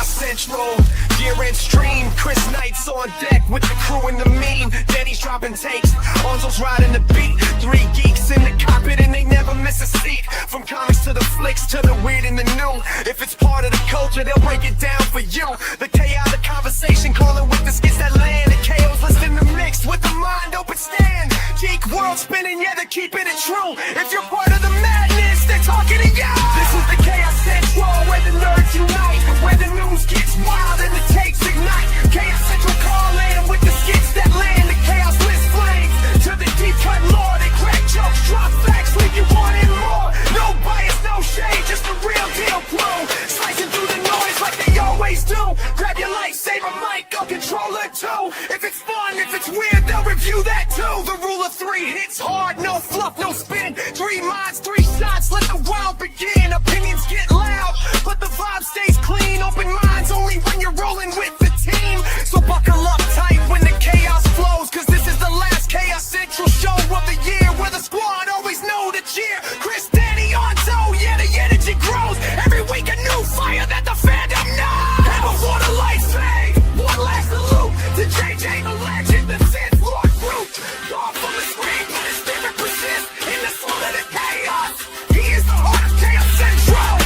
Chaos Central. Year-end stream, Chris Knight's on deck with the crew and the meme. Denny's dropping takes, Onzo's riding the beat. 3 geeks in the cockpit and they never miss a seat. From comics to the flicks to the weird and the new. If it's part of the culture, they'll break it down for you. The chaotic conversation, calling with the skits that land. The Khaos listening to mix with the mind open stand. Geek world spinning, yeah, they're keeping it true. If you're part of the madness, they're talking to you. This is the Chaos Central, where the nerds unite, where the news gets wild and the takes ignite. Chaos Central calling with the skits that land. The chaos list flames to the deep cut lore. They crack jokes, drop facts, leave you wanting more. No bias, no shade, just the real deal crew. Slicing through the noise like they always do. Grab your lightsaber mic, go controller too. If it's fun, if it's weird, they'll review that too. The rule of 3 hits hard, no fluff, no spin. 3 minds, 3 shots, let the wild begin. Opinions get loud, but the vibe stays clean. Open minds only when you're rolling with the team. So buckle up tight when the chaos flows, cause this is the last Chaos Central show of the year, where the squad always know to cheer. Chris, Danny, Onzo, yeah, the energy grows. Every week a new fire that the fandom knows. And before the lights fade, one last salute to JJ the legend, the Sith Lord group. Gone from the screen, but his spirit persists in the soul of the chaos. He is the heart of Chaos Central.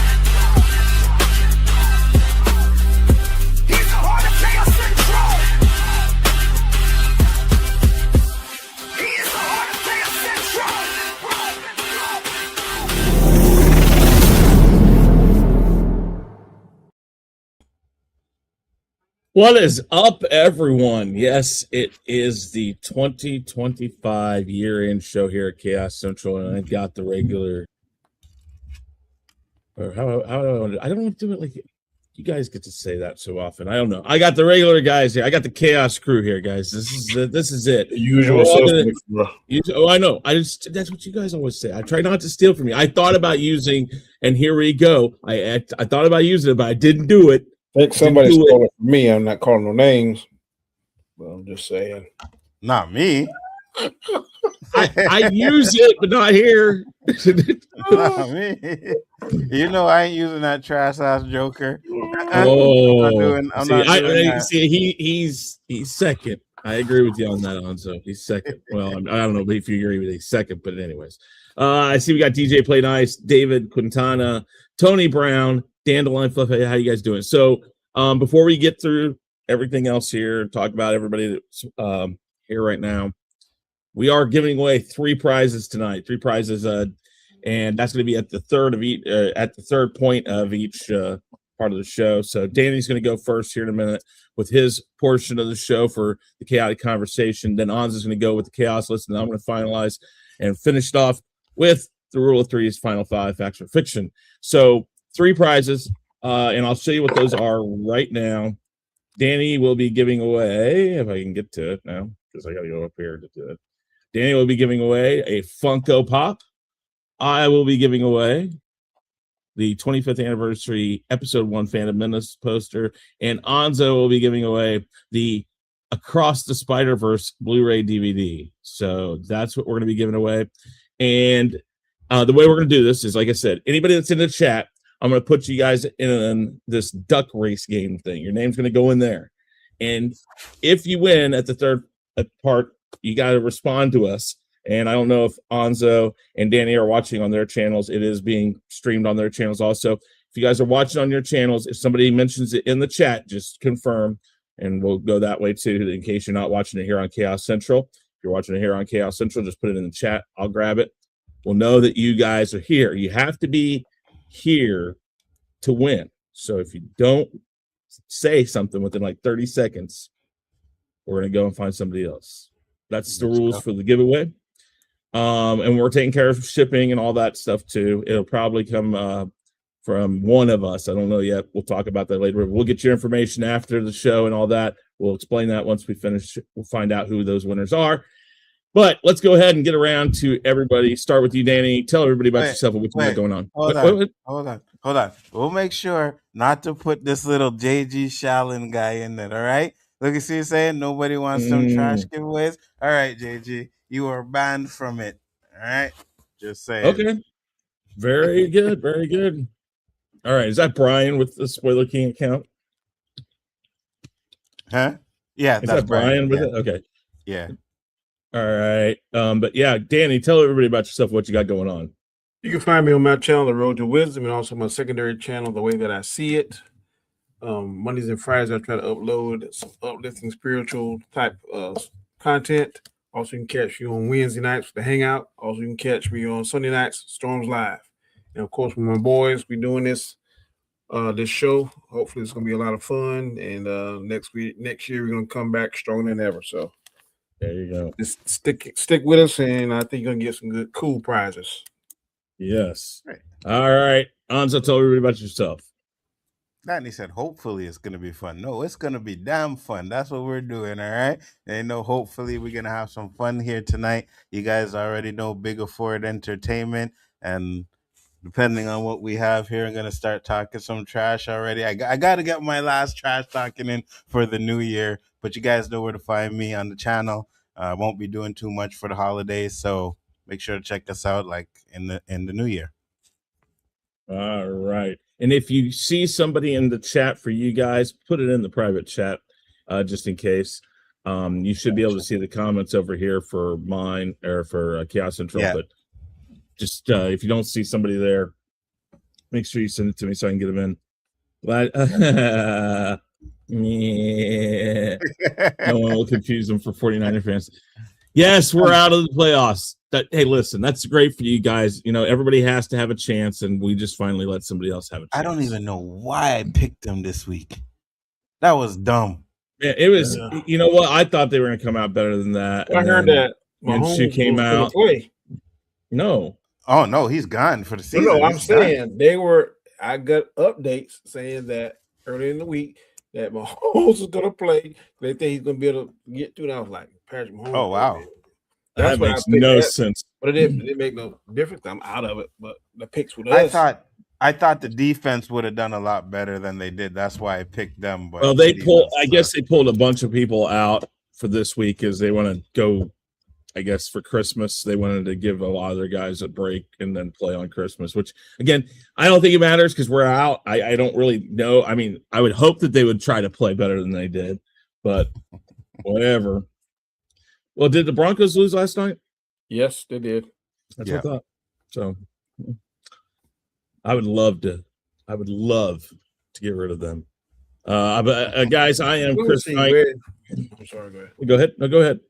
He's the heart of Chaos Central. He is the heart of Chaos Central. What is up, everyone? Yes, it is the 2025 year-end show here at Chaos Central, and I got the regular. Or how I don't want to do it like you guys get to say that so often. I don't know. I got the regular guys here. I got the Chaos crew here, guys. This is it. The usual suspects, bro. Oh, I know. That's what you guys always say. I try not to steal from you. I thought about using, and here we go. I thought about using it, but I didn't do it. I think somebody stole it from me. I'm not calling no names, but I'm just saying. Not me. I use it, but not here. Not me. You know I ain't using that trash ass Joker. Oh, I'm not doing that. See, he's second. I agree with you on that, Onzo. He's second. Well, I don't know if you agree with he's second, but anyways, I see we got DJ Play Nice, David Quintana, Tony Brown, Dandelion Fluff. How you guys doing? So, before we get through everything else here, talk about everybody that's here right now. We are giving away 3 prizes tonight. 3 prizes, and that's going to be at the third point of each part of the show. So Danny's going to go first here in a minute with his portion of the show for the chaotic conversation. Then Onzo's going to go with the chaos list, and I'm going to finalize and finish it off with the rule of 3's final 5 facts or fiction. So 3 prizes, and I'll show you what those are right now. Danny will be giving away, if I can get to it now, because I got to go up here to do it. Danny will be giving away a Funko Pop. I will be giving away the 25th anniversary episode 1 Phantom Menace poster, and Onzo will be giving away the Across the Spider-Verse Blu-ray DVD. So that's what we're going to be giving away. And the way we're going to do this is, like I said, anybody that's in the chat, I'm going to put you guys in this duck race game thing. Your name's going to go in there. And if you win at the third part, you got to respond to us. And I don't know if Onzo and Danny are watching on their channels. It is being streamed on their channels also. If you guys are watching on your channels, if somebody mentions it in the chat, just confirm, and we'll go that way too, in case you're not watching it here on Chaos Central. If you're watching it here on Chaos Central, just put it in the chat. I'll grab it. We'll know that you guys are here. You have to be here to win. So if you don't say something within like 30 seconds, we're going to go and find somebody else. That's the rules for the giveaway. And we're taking care of shipping and all that stuff too. It'll probably come from one of us. I don't know yet. We'll talk about that later. We'll get your information after the show and all that. We'll explain that once we finish. We'll find out who those winners are. But let's go ahead and get around to everybody. Start with you, Danny. Tell everybody about yourself and what's going on. Hold on. We'll make sure not to put this little JG Shallon guy in there, all right? Look, you see what I'm saying? Nobody wants some trash giveaways. All right, JG, you are banned from it. All right? Just saying. Okay. Very good. Very good. All right. Is that Brian with the Spoiler King account? Huh? Yeah, Is that's that Brian with yeah. it? Okay. Yeah. All right. But yeah, Danny, tell everybody about yourself, what you got going on. You can find me on my channel, The Road to Wisdom, and also my secondary channel, The Way That I See It. Mondays and Fridays, I try to upload some uplifting spiritual type content. Also, you can catch me on Wednesday nights for the Hangout. Also, you can catch me on Sunday nights, Storms Live. And of course, with my boys, we're doing this show. Hopefully, it's gonna be a lot of fun. And next year, we're gonna come back stronger than ever. So there you go. Just stick with us, and I think you're gonna get some good, cool prizes. Yes. Right. All right. Anzo, tell everybody about yourself. And he said, hopefully it's going to be fun. No, it's going to be damn fun. That's what we're doing, all right? And hopefully we're going to have some fun here tonight. You guys already know Bigger Ford Entertainment. And depending on what we have here, I'm going to start talking some trash already. I got to get my last trash talking in for the new year. But you guys know where to find me on the channel. I won't be doing too much for the holidays. So make sure to check us out like in the new year. All right. And if you see somebody in the chat for you guys, put it in the private chat, just in case. You should be able to see the comments over here for mine or for Khaos Central. Yeah. But just if you don't see somebody there, make sure you send it to me so I can get them in. No one will confuse them for 49er fans. Yes, we're out of the playoffs. Hey, listen, that's great for you guys. Everybody has to have a chance, and we just finally let somebody else have a chance. I don't even know why I picked them this week. That was dumb. Yeah, it was. Yeah. You know what? I thought they were going to come out better than that. I heard that. And she came out. No. Oh no, he's gone for the season. No, I'm saying they were. I got updates saying that early in the week that Mahomes is going to play. They think he's going to be able to get through. And I was like, Patrick Mahomes. Oh wow. That makes no sense. But it didn't make no difference. I'm out of it. But the picks with us. I thought the defense would have done a lot better than they did. That's why I picked them. But well, I guess they pulled a bunch of people out for this week because they want to go. I guess for Christmas they wanted to give a lot of their guys a break and then play on Christmas. Which again, I don't think it matters because we're out. I don't really know. I mean, I would hope that they would try to play better than they did, but whatever. Well, did the Broncos lose last night? Yes, they did. That's what I thought. So I would love to get rid of them. But guys, I am Chris Knight. I'm sorry, go ahead. Go ahead. No, go ahead.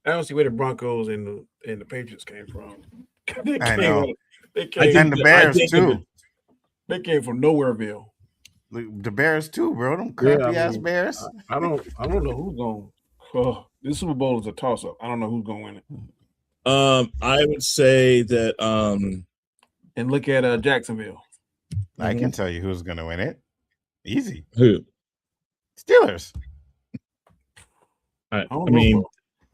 I don't see where the Broncos and the Patriots came from. I know. And the Bears too. They came from Nowhereville. The Bears too, bro. Them crappy ass Bears. I don't know who's going. Oh, this Super Bowl is a toss up. I don't know who's going to win it. I would say that. And look at Jacksonville. I can tell you who's going to win it. Easy. Who? Steelers. I mean,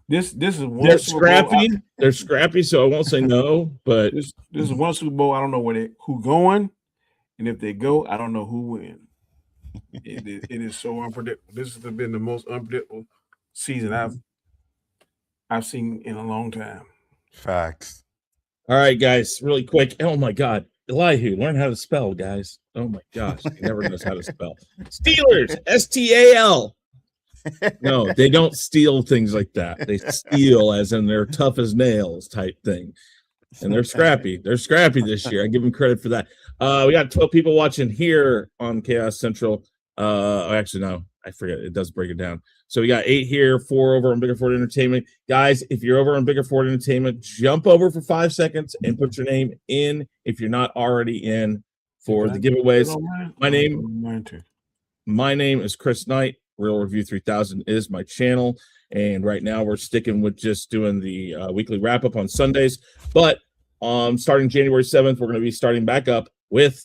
this is one. They're scrappy. They're scrappy, so I won't say no. But this is one Super Bowl. I don't know who going, and if they go, I don't know who win. It is so unpredictable. This has been the most unpredictable season I've seen in a long time. Facts. All right, guys, really quick. Oh my God, Elihu, learn how to spell, guys. Oh my gosh, he never knows how to spell. Steelers, STAL. No, they don't steal things like that. They steal as in they're tough as nails type thing. And they're scrappy. They're scrappy this year. I give them credit for that. We got 12 people watching here on Khaos Central. Actually, no, I forget. It does break it down. So we got 8 here, 4 over on Bigger Ford Entertainment. Guys, if you're over on Bigger Ford Entertainment, jump over for 5 seconds and put your name in if you're not already in for the giveaways. My name is Chris Knight. Real Review 3000 is my channel. And right now we're sticking with just doing the weekly wrap-up on Sundays. But starting January 7th, we're going to be starting back up with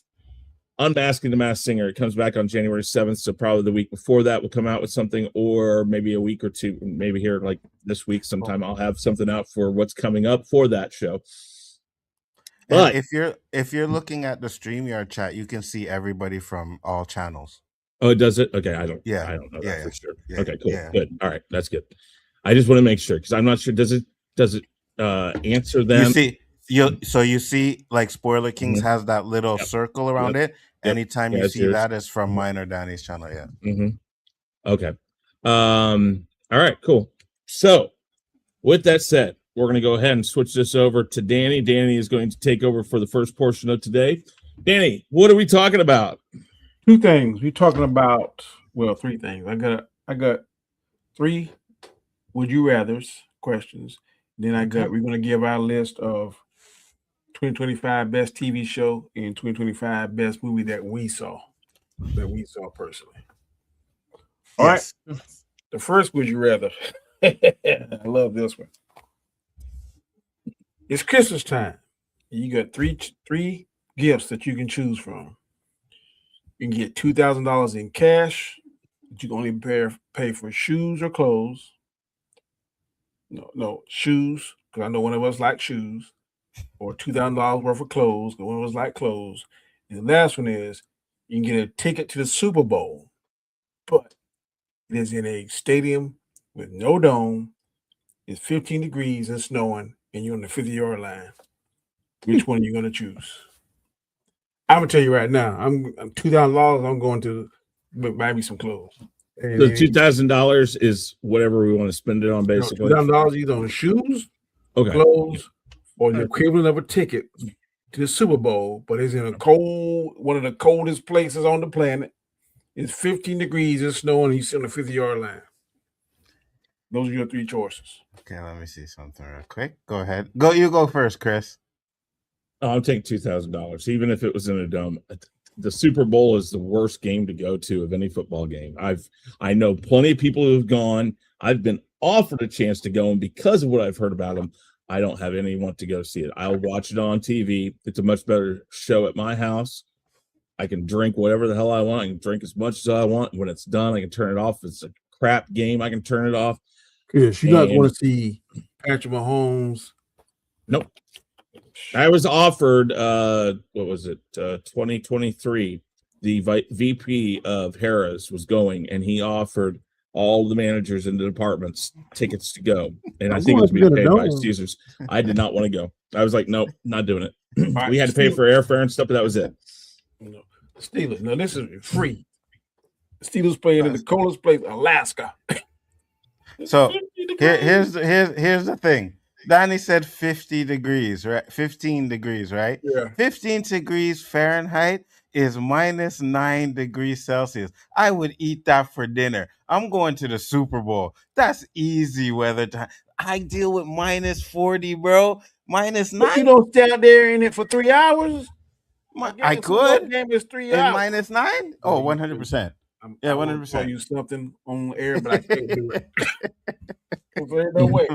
Unmasking the Masked Singer. It comes back on January 7th, so probably the week before that we'll come out with something, or maybe a week or two, maybe here like this week sometime I'll have something out for what's coming up for that show. But if you're looking at the StreamYard chat, you can see everybody from all channels. Oh, does it? Okay, I don't know that for sure. Okay, cool. Good. All right, that's good. I just want to make sure because I'm not sure. Does it answer them? You see like Spoiler Kings has that little circle around it. Anytime you see that is from mine or Danny's channel. Yeah. Okay. All right, cool. So, with that said, we're going to go ahead and switch this over to Danny. Danny is going to take over for the first portion of today. Danny, what are we talking about? Two things. We're talking about, well, three things. I got three would you rather's questions. Then we're going to give our list of 2025 best TV show and 2025 best movie that we saw personally. All right. The first would you rather. I love this one. It's Christmas time. You got three gifts that you can choose from. You can get $2,000 in cash. But you can only pay for shoes or clothes. No shoes, because I know one of us like shoes, or $2,000 worth of clothes, because one of us like clothes. And the last one is you can get a ticket to the Super Bowl, but it is in a stadium with no dome. It's 15 degrees and snowing, and you're on the 50-yard line. Which one are you going to choose? I'm gonna tell you right now. I'm $2,000. I'm going to buy me some clothes. The $2,000 is whatever we want to spend it on, basically. $2,000 either on shoes, clothes, or the equivalent of a ticket to the Super Bowl. But it's in one of the coldest places on the planet. It's 15 degrees and snow, and he's on the 50-yard line. Those are your three choices. Okay, let me see something real quick. Go ahead. You go first, Chris. I'm taking $2,000, even if it was in a dome. The Super Bowl is the worst game to go to of any football game. I know plenty of people who have gone. I've been offered a chance to go, and because of what I've heard about them, I don't have anyone to go see it. I'll watch it on TV. It's a much better show at my house. I can drink whatever the hell I want. I can drink as much as I want. When it's done, I can turn it off. If it's a crap game, I can turn it off. Yes, you guys want to see Patrick Mahomes? Nope. I was offered, what was it, 2023, the VP of Harrah's was going, and he offered all the managers in the departments tickets to go. And I think it was being paid by Caesars. I did not want to go. I was like, nope, not doing it. We had to pay for airfare and stuff, but that was it. No. Steelers. No, this is free. The Steelers playing in the coldest place, Alaska. So here's the thing. Danny said 50 degrees, right? 15 degrees, right? Yeah. 15 degrees Fahrenheit is minus 9 degrees Celsius. I would eat that for dinner. I'm going to the Super Bowl. That's easy weather time. I deal with minus 40, bro. Minus 9. But you don't stay out there in it for 3 hours? I could. Game is 3 In hours. minus 9? Oh, 100%. Yeah, 100%. Tell you something on air, but I can't do it. There's no way.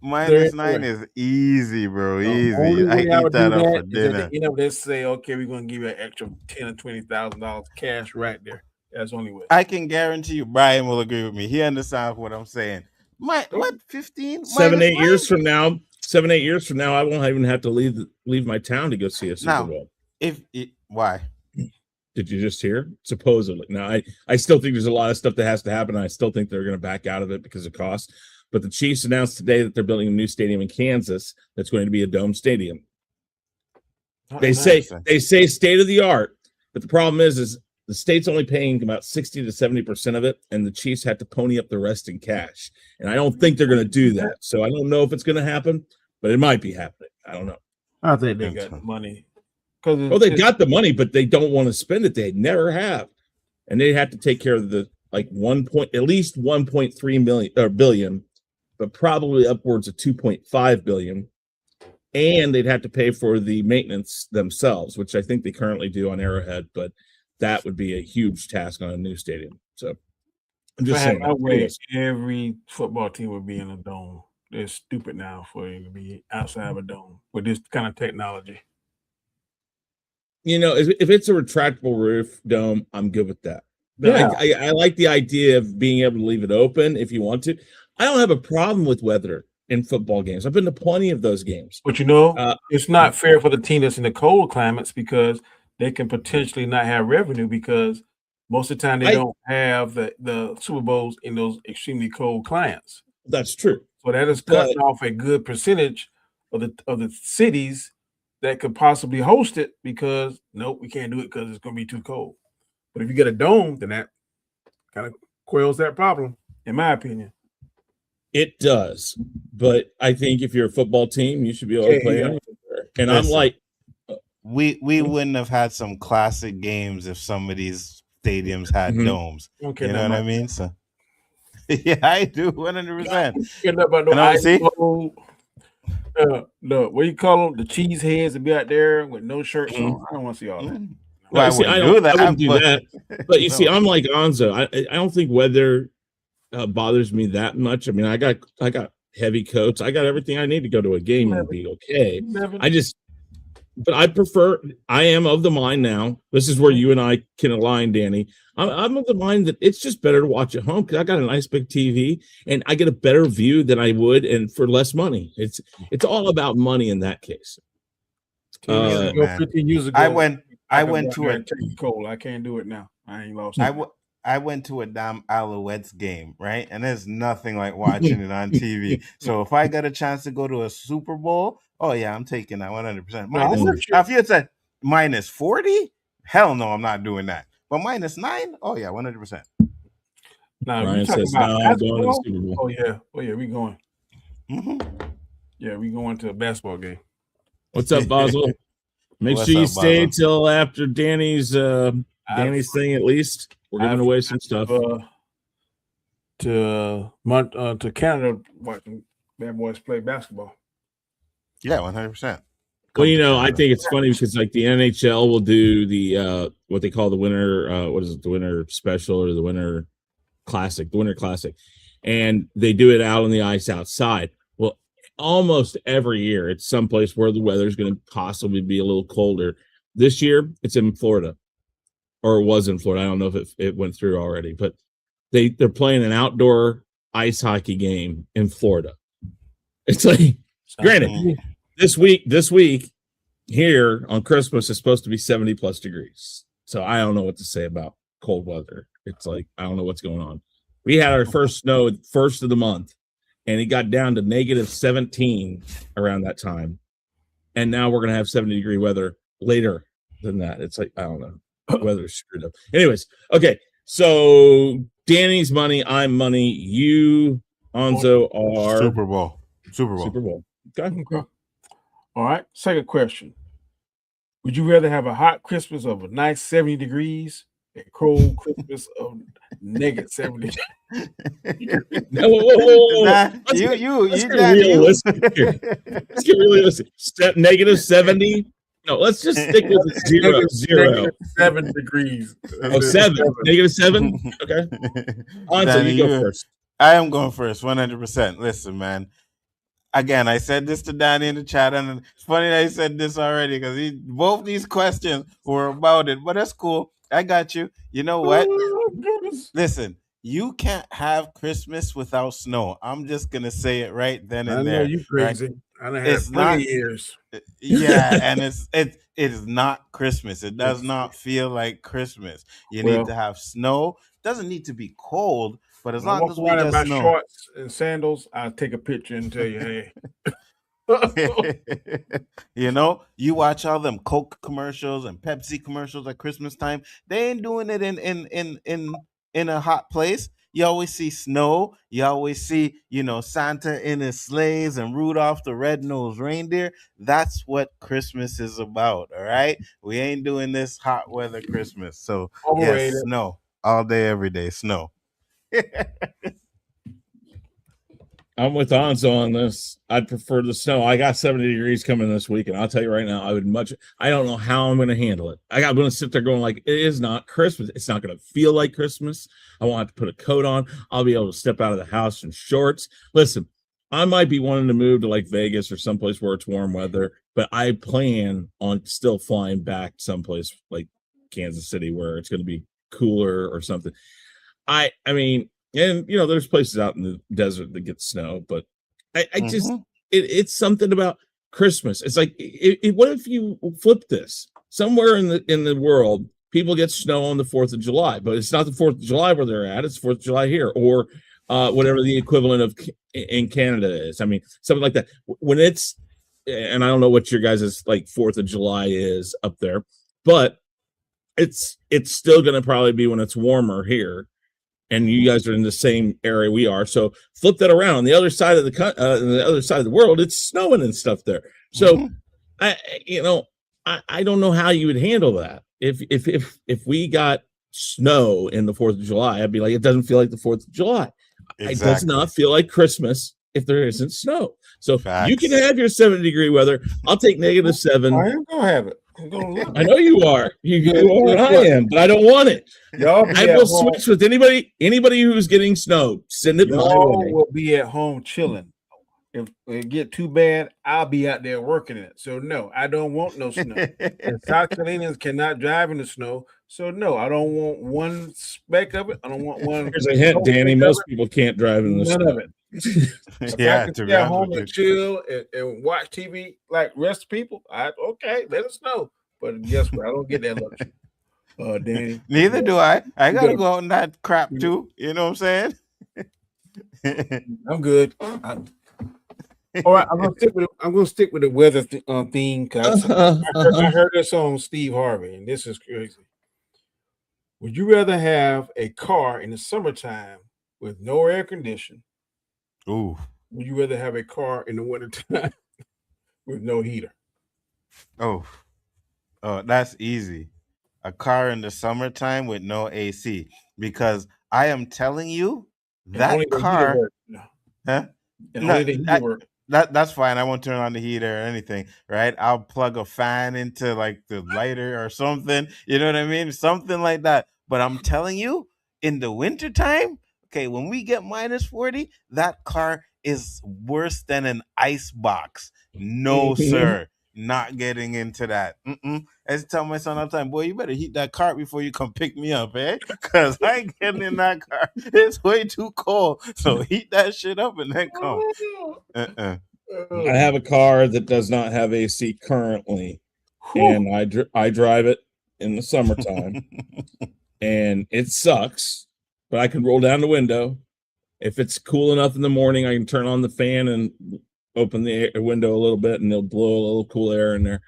Minus 9 is easy, bro. Easy. I eat that up for dinner. They say, okay, we're gonna give you an extra $10,000 or $20,000 cash right there. That's the only way. I can guarantee you, Brian will agree with me. He understands what I'm saying. What 15? 7-8 years from now, 7-8 years from now, I won't even have to leave my town to go see a Super Bowl. Why? Did you just hear? Supposedly. Now, I still think there's a lot of stuff that has to happen. I still think they're going to back out of it because of cost. But the Chiefs announced today that they're building a new stadium in Kansas that's going to be a dome stadium. They say state of the art, but the problem is the state's only paying about 60 to 70% of it, and the Chiefs have to pony up the rest in cash. And I don't think they're going to do that. So I don't know if it's going to happen, but it might be happening. I don't know. I think they got money. They got the money, but they don't want to spend it. They never have, and they have to take care of the at least 1.3 billion. But probably upwards of 2.5 billion. And they'd have to pay for the maintenance themselves, which I think they currently do on Arrowhead, but that would be a huge task on a new stadium. So I'm just saying. Every football team would be in a dome. They're stupid now for you to be outside of a dome with this kind of technology. If it's a retractable roof dome, I'm good with that. Yeah. I like the idea of being able to leave it open if you want to. I don't have a problem with weather in football games. I've been to plenty of those games. But it's not fair for the team that's in the cold climates because they can potentially not have revenue because most of the time they don't have the Super Bowls in those extremely cold climates. That's true. So that is cutting off a good percentage of the cities that could possibly host it because we can't do it because it's going to be too cold. But if you get a dome, then that kind of quells that problem. in my opinion. It does, but I think if you're a football team, you should be able to play anywhere. And I'm Listen. like, we wouldn't have had some classic games if some of these stadiums had Mhm. domes. Okay, You know what I mean? So yeah, I do 100%. Get up about no And I ice see. cold. The what you call them? The cheese heads to be out there with no shirts Mhm. on. I don't want to see all that. Well, no, I see, wouldn't do that. I wouldn't do but, that. But you see, no. I'm like Anzo. I don't think weather bothers me that much. I mean, I got heavy coats. I got everything I need to go to a game and be okay. But I am of the mind now. This is where you and I can align, Danny. I'm of the mind that it's just better to watch at home because I got a nice big TV and I get a better view than I would and for less money. It's all about money in that case. 10 years ago, 15 years ago, I went to a cold. I can't do it now. I ain't lost. I went to a damn Alouettes game, right? And there's nothing like watching it on TV. So if I got a chance to go to a Super Bowl, oh yeah, I'm taking that 100%. Now, if you had said minus 40, hell no, I'm not doing that. But minus 9, oh yeah, 100%. Now Ryan you talking says, about "No, I'm going to the basketball? Super Bowl." Oh yeah, we going. Mm-hmm. Yeah, we going to a basketball game. What's up, Basil? Make What's sure you up, stay Basil? till after Danny's thing at least. We're giving away some stuff. To Canada watching Bad Boys play basketball. Yeah, 100%. Well, you know, I think it's funny because like the NHL will do the what they call the winter what is it, the winter special or the winter classic, and they do it out on the ice outside. Well, almost every year it's someplace where the weather's going to possibly be a little colder. This year it's in Florida, or it was in Florida. I don't know if it went through already, but they're playing an outdoor ice hockey game in Florida. It's like, granted, this week here on Christmas is supposed to be 70 plus degrees. So I don't know what to say about cold weather. It's like, I don't know what's going on. We had our first snow first of the month, and it got down to negative 17 around that time. And now we're going to have 70-degree weather later than that. It's like, I don't know. Weather's screwed up. Anyways, okay. So Danny's money, I'm money. You, Anzo, are Super Bowl. Okay. All right. Second question. Would you rather have a hot Christmas of a nice 70 degrees and cold Christmas of negative 70? No, whoa. Let's get realistic here. Let's get realistic. Negative 70. No, let's just stick with zero. Negative 7 degrees. Oh, 7. Negative 7? Okay. Anzo, you go first. I am going first, 100%. Listen, man. Again, I said this to Danny in the chat, and it's funny that he said this already because both these questions were about it. But that's cool. I got you. You know what? Listen, you can't have Christmas without snow. I'm just gonna say it right then and there. I know you crazy. Right? I done had plenty of years. Yeah, and it is not Christmas. It does not feel like Christmas. You need to have snow. It doesn't need to be cold, but as long as we get my snow. Shorts and sandals, I'll take a picture and tell you, hey. You know, you watch all them Coke commercials and Pepsi commercials at Christmas time. They ain't doing it in a hot place. You always see snow. You always see, Santa in his sleighs and Rudolph the red-nosed reindeer. That's what Christmas is about, all right? We ain't doing this hot weather Christmas. So, yes, snow. All day, every day, snow. I'm with Anzo on this. I'd prefer the snow. I got 70 degrees coming this week, and I'll tell you right now, I don't know how I'm going to handle it. I'm going to sit there going like, it is not Christmas. It's not going to feel like Christmas. I won't have to put a coat on. I'll be able to step out of the house in shorts. Listen, I might be wanting to move to like Vegas or someplace where it's warm weather, but I plan on still flying back someplace like Kansas City where it's going to be cooler or something. I mean, and there's places out in the desert that get snow, but I just it's something about Christmas. It's like, what if you flip this? Somewhere in the world, people get snow on the 4th of July, but it's not the 4th of July where they're at. It's 4th of July here, or whatever the equivalent of in Canada is. I mean, something like that. When it's, and I don't know what your guys' like 4th of July is up there, but it's still going to probably be when it's warmer here. and you guys are in the same area we are. So flip that around. On the other side of the other side of the world, it's snowing and stuff there. So I don't know how you would handle that. If we got snow in the 4th of July, I'd be like, it doesn't feel like the 4th of July. Exactly. It does not feel like Christmas if there isn't snow. So you can have your 70-degree weather. I'll take -7. I am gonna have it. I know you are. You are. I am, but I don't want it. I will switch with anybody who's getting snow. Send it my way. Will be at home chilling. If it get too bad, I'll be out there working it. So no, I don't want no snow. And South Carolinians cannot drive in the snow. So no, I don't want one speck of it. I don't want one. Here's a hint, Danny. Most people can't drive in the snow. None of it. Yeah, I can stay at home and chill and watch TV like rest people. Okay, let us know. But guess what? I don't get that luxury. Danny. Neither do I. I gotta go out in that crap too. You know what I'm saying? I'm good. All right, I'm gonna stick with the weather theme because I heard this on Steve Harvey, and this is crazy. Would you rather have a car in the summertime with no air conditioning? Ooh. Would you rather have a car in the wintertime with no heater? Oh, that's easy. A car in the summertime with no AC, because I am telling you that car. Huh? That's fine. I won't turn on the heater or anything, right? I'll plug a fan into like the lighter or something. You know what I mean? Something like that. But I'm telling you, in the wintertime, okay, when we get -40, that car is worse than an ice box. No, sir. Not getting into that. I just tell my son all the time, boy, you better heat that car before you come pick me up, eh? Because I ain't getting in that car. It's way too cold. So heat that shit up and then come. I have a car that does not have AC currently, and I drive it in the summertime, and it sucks, but I can roll down the window. If it's cool enough in the morning, I can turn on the fan and open the window a little bit, and they'll blow a little cool air in there.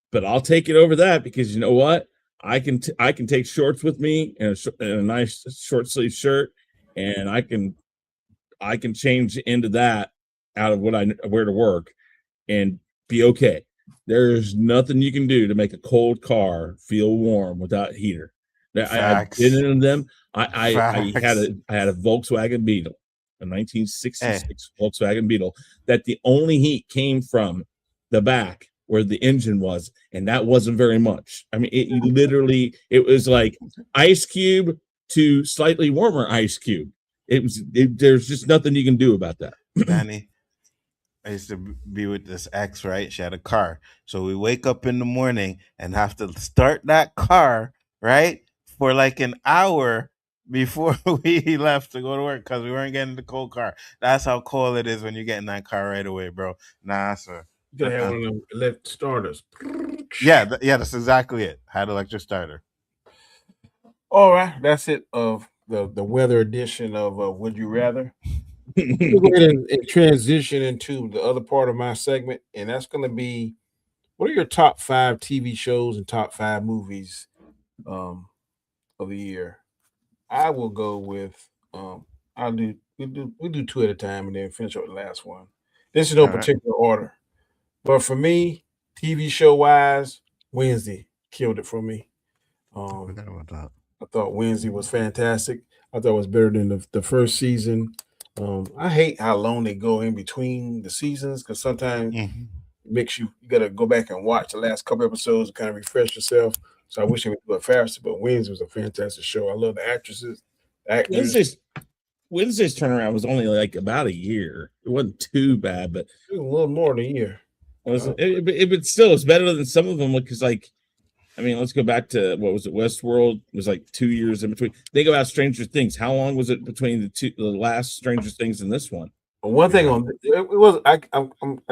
But I'll take it over that, because you know what? I can take shorts with me and a nice short sleeve shirt, and I can change into that out of what I wear to work and be okay. There's nothing you can do to make a cold car feel warm without heater. I've been in them. I had a Volkswagen Beetle, a 1966 Volkswagen Beetle, that the only heat came from the back where the engine was, and that wasn't very much. I mean, it was like ice cube to slightly warmer ice cube. There's just nothing you can do about that. Danny, I used to be with this ex, right? She had a car. So we wake up in the morning and have to start that car, right, for like an hour before we left to go to work because we weren't getting the cold car. That's how cold it is when you get in that car right away, bro. Nah, sir. You gotta have one of them electric starters. Yeah, that's exactly it. Had electric starter. All right, that's it of the weather edition of Would You Rather. We'll go ahead and transition into the other part of my segment, and that's going to be, what are your top 5 TV shows and top 5 movies of the year? I will go with we'll do 2 at a time and then finish up the last one. This is no particular order, but for me, TV show wise, Wednesday killed it for me. I thought Wednesday was fantastic. I thought it was better than the first season. I hate how long they go in between the seasons, because sometimes it makes you got to go back and watch the last couple episodes to kind of refresh yourself. So I wish it would go faster, but Wednesday was a fantastic show. I love the actresses, actors. Wednesday's turnaround was only like about a year. It wasn't too bad, but it was a little more than a year. But still, it's better than some of them, because, like, I mean, let's go back to, what was it? Westworld. It was like 2 years in between. Think about Stranger Things. How long was it between the last Stranger Things and this one? One thing on it was, I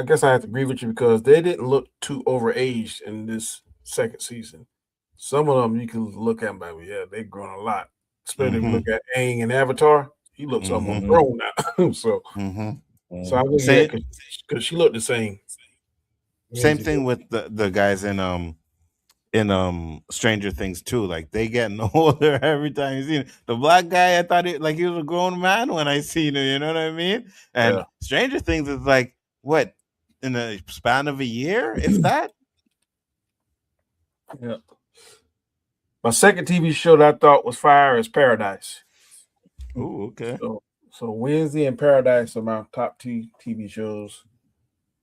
guess I have to agree with you, because they didn't look too overaged in this second season. Some of them you can look at them, yeah, they've grown a lot. Especially if you look at Aang and Avatar, he looks almost grown now. So I would say, because she looked the same. Same thing with the guys in Stranger Things too. Like they getting older every time you see him. The black guy, I thought he was a grown man when I seen him. You know what I mean? And Yeah. Stranger Things is like what in a span of a year, if that. Yeah. My second TV show that I thought was fire is Paradise. Oh, okay. So Wednesday and Paradise are my top two TV shows.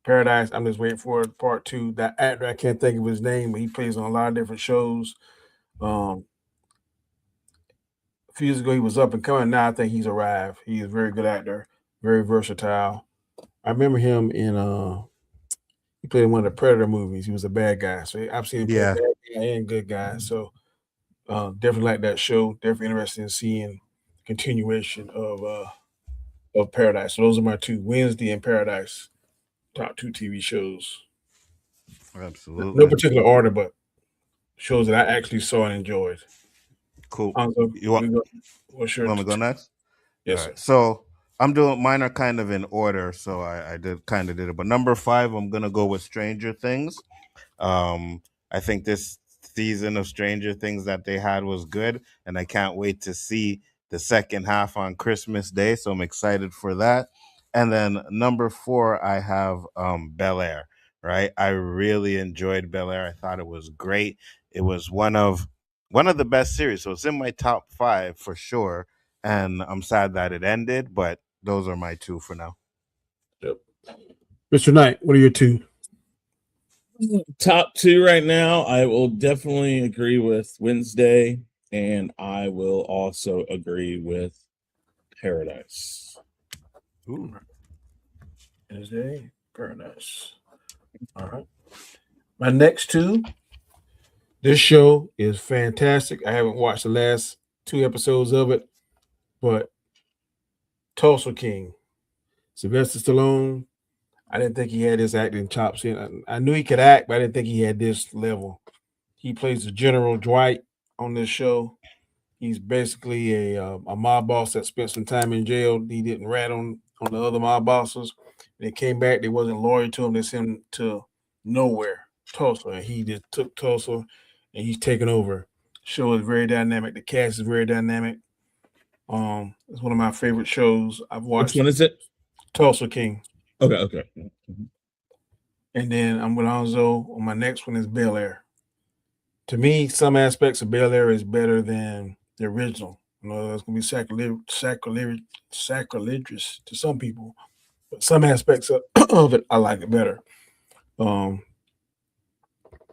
Paradise, I'm just waiting for part two. That actor, I can't think of his name, but he plays on a lot of different shows. A few years ago, he was up and coming. Now I think he's arrived. He's a very good actor, very versatile. I remember him in he played in one of the Predator movies. He was a bad guy. So I've seen him play Yeah, bad guy and good guy. So definitely like that show. Definitely interested in seeing continuation of Paradise. So those are my two, Wednesday and Paradise, top two TV shows. No absolutely. particular order, but shows that I actually saw and enjoyed. Cool. So You want, what's you your want me to go next? All yes, sir. right. So I'm doing mine are kind of in order, so I did it. But number 5, I'm gonna go with Stranger Things. Um, I think this season of Stranger Things that they had was good, and I can't wait to see the second half on Christmas Day. So I'm excited for that. And then number 4, I have Bel Air. Right, I really enjoyed Bel Air. I thought it was great. It was one of the best series, so it's in my top 5 for sure. And I'm sad that it ended, but those are my 2 for now. Yep. Mr. Knight, what are your two? Top 2 right now, I will definitely agree with Wednesday, and I will also agree with Paradise. Ooh. Wednesday, Paradise. All right. My next two. This show is fantastic. I haven't watched the last 2 episodes of it, but Tulsa King, Sylvester Stallone. I didn't think he had his acting chops in. I knew he could act, but I didn't think he had this level. He plays the General Dwight on this show. He's basically a mob boss that spent some time in jail. He didn't rat on the other mob bosses. They came back. They wasn't loyal to him. They sent him to nowhere, Tulsa. And he just took Tulsa, and he's taken over. Show is very dynamic. The cast is very dynamic. It's one of my favorite shows I've watched. Which one is it? Tulsa King. Okay. And then I'm with Alonzo. My next one is Bel Air. To me, some aspects of Bel Air is better than the original. You know, it's going to be sacrilegious to some people, but some aspects of it, I like it better.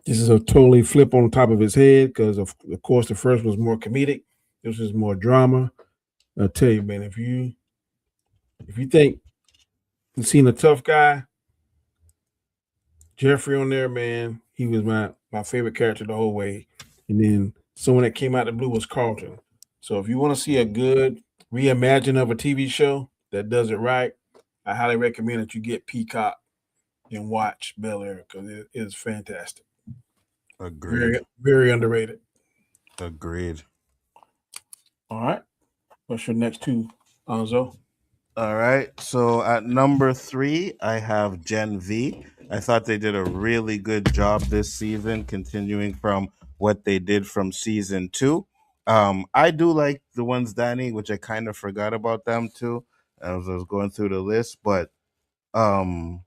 This is a totally flip on top of his head because, of course, the first was more comedic. This is more drama. I'll tell you, man, if you think you've seen a tough guy, Jeffrey on there, man, he was my favorite character the whole way. And then someone that came out of the blue was Carlton. So if you want to see a good reimagine of a TV show that does it right, I highly recommend that you get Peacock and watch Bel Air because it is fantastic. Agreed. Very, very underrated. Agreed. All right. What's your next two, Anzo? All right. So at number 3, I have Gen V. I thought they did a really good job this season, continuing from what they did from season 2. I do like the ones, Danny, which I kind of forgot about them too as I was going through the list. But um,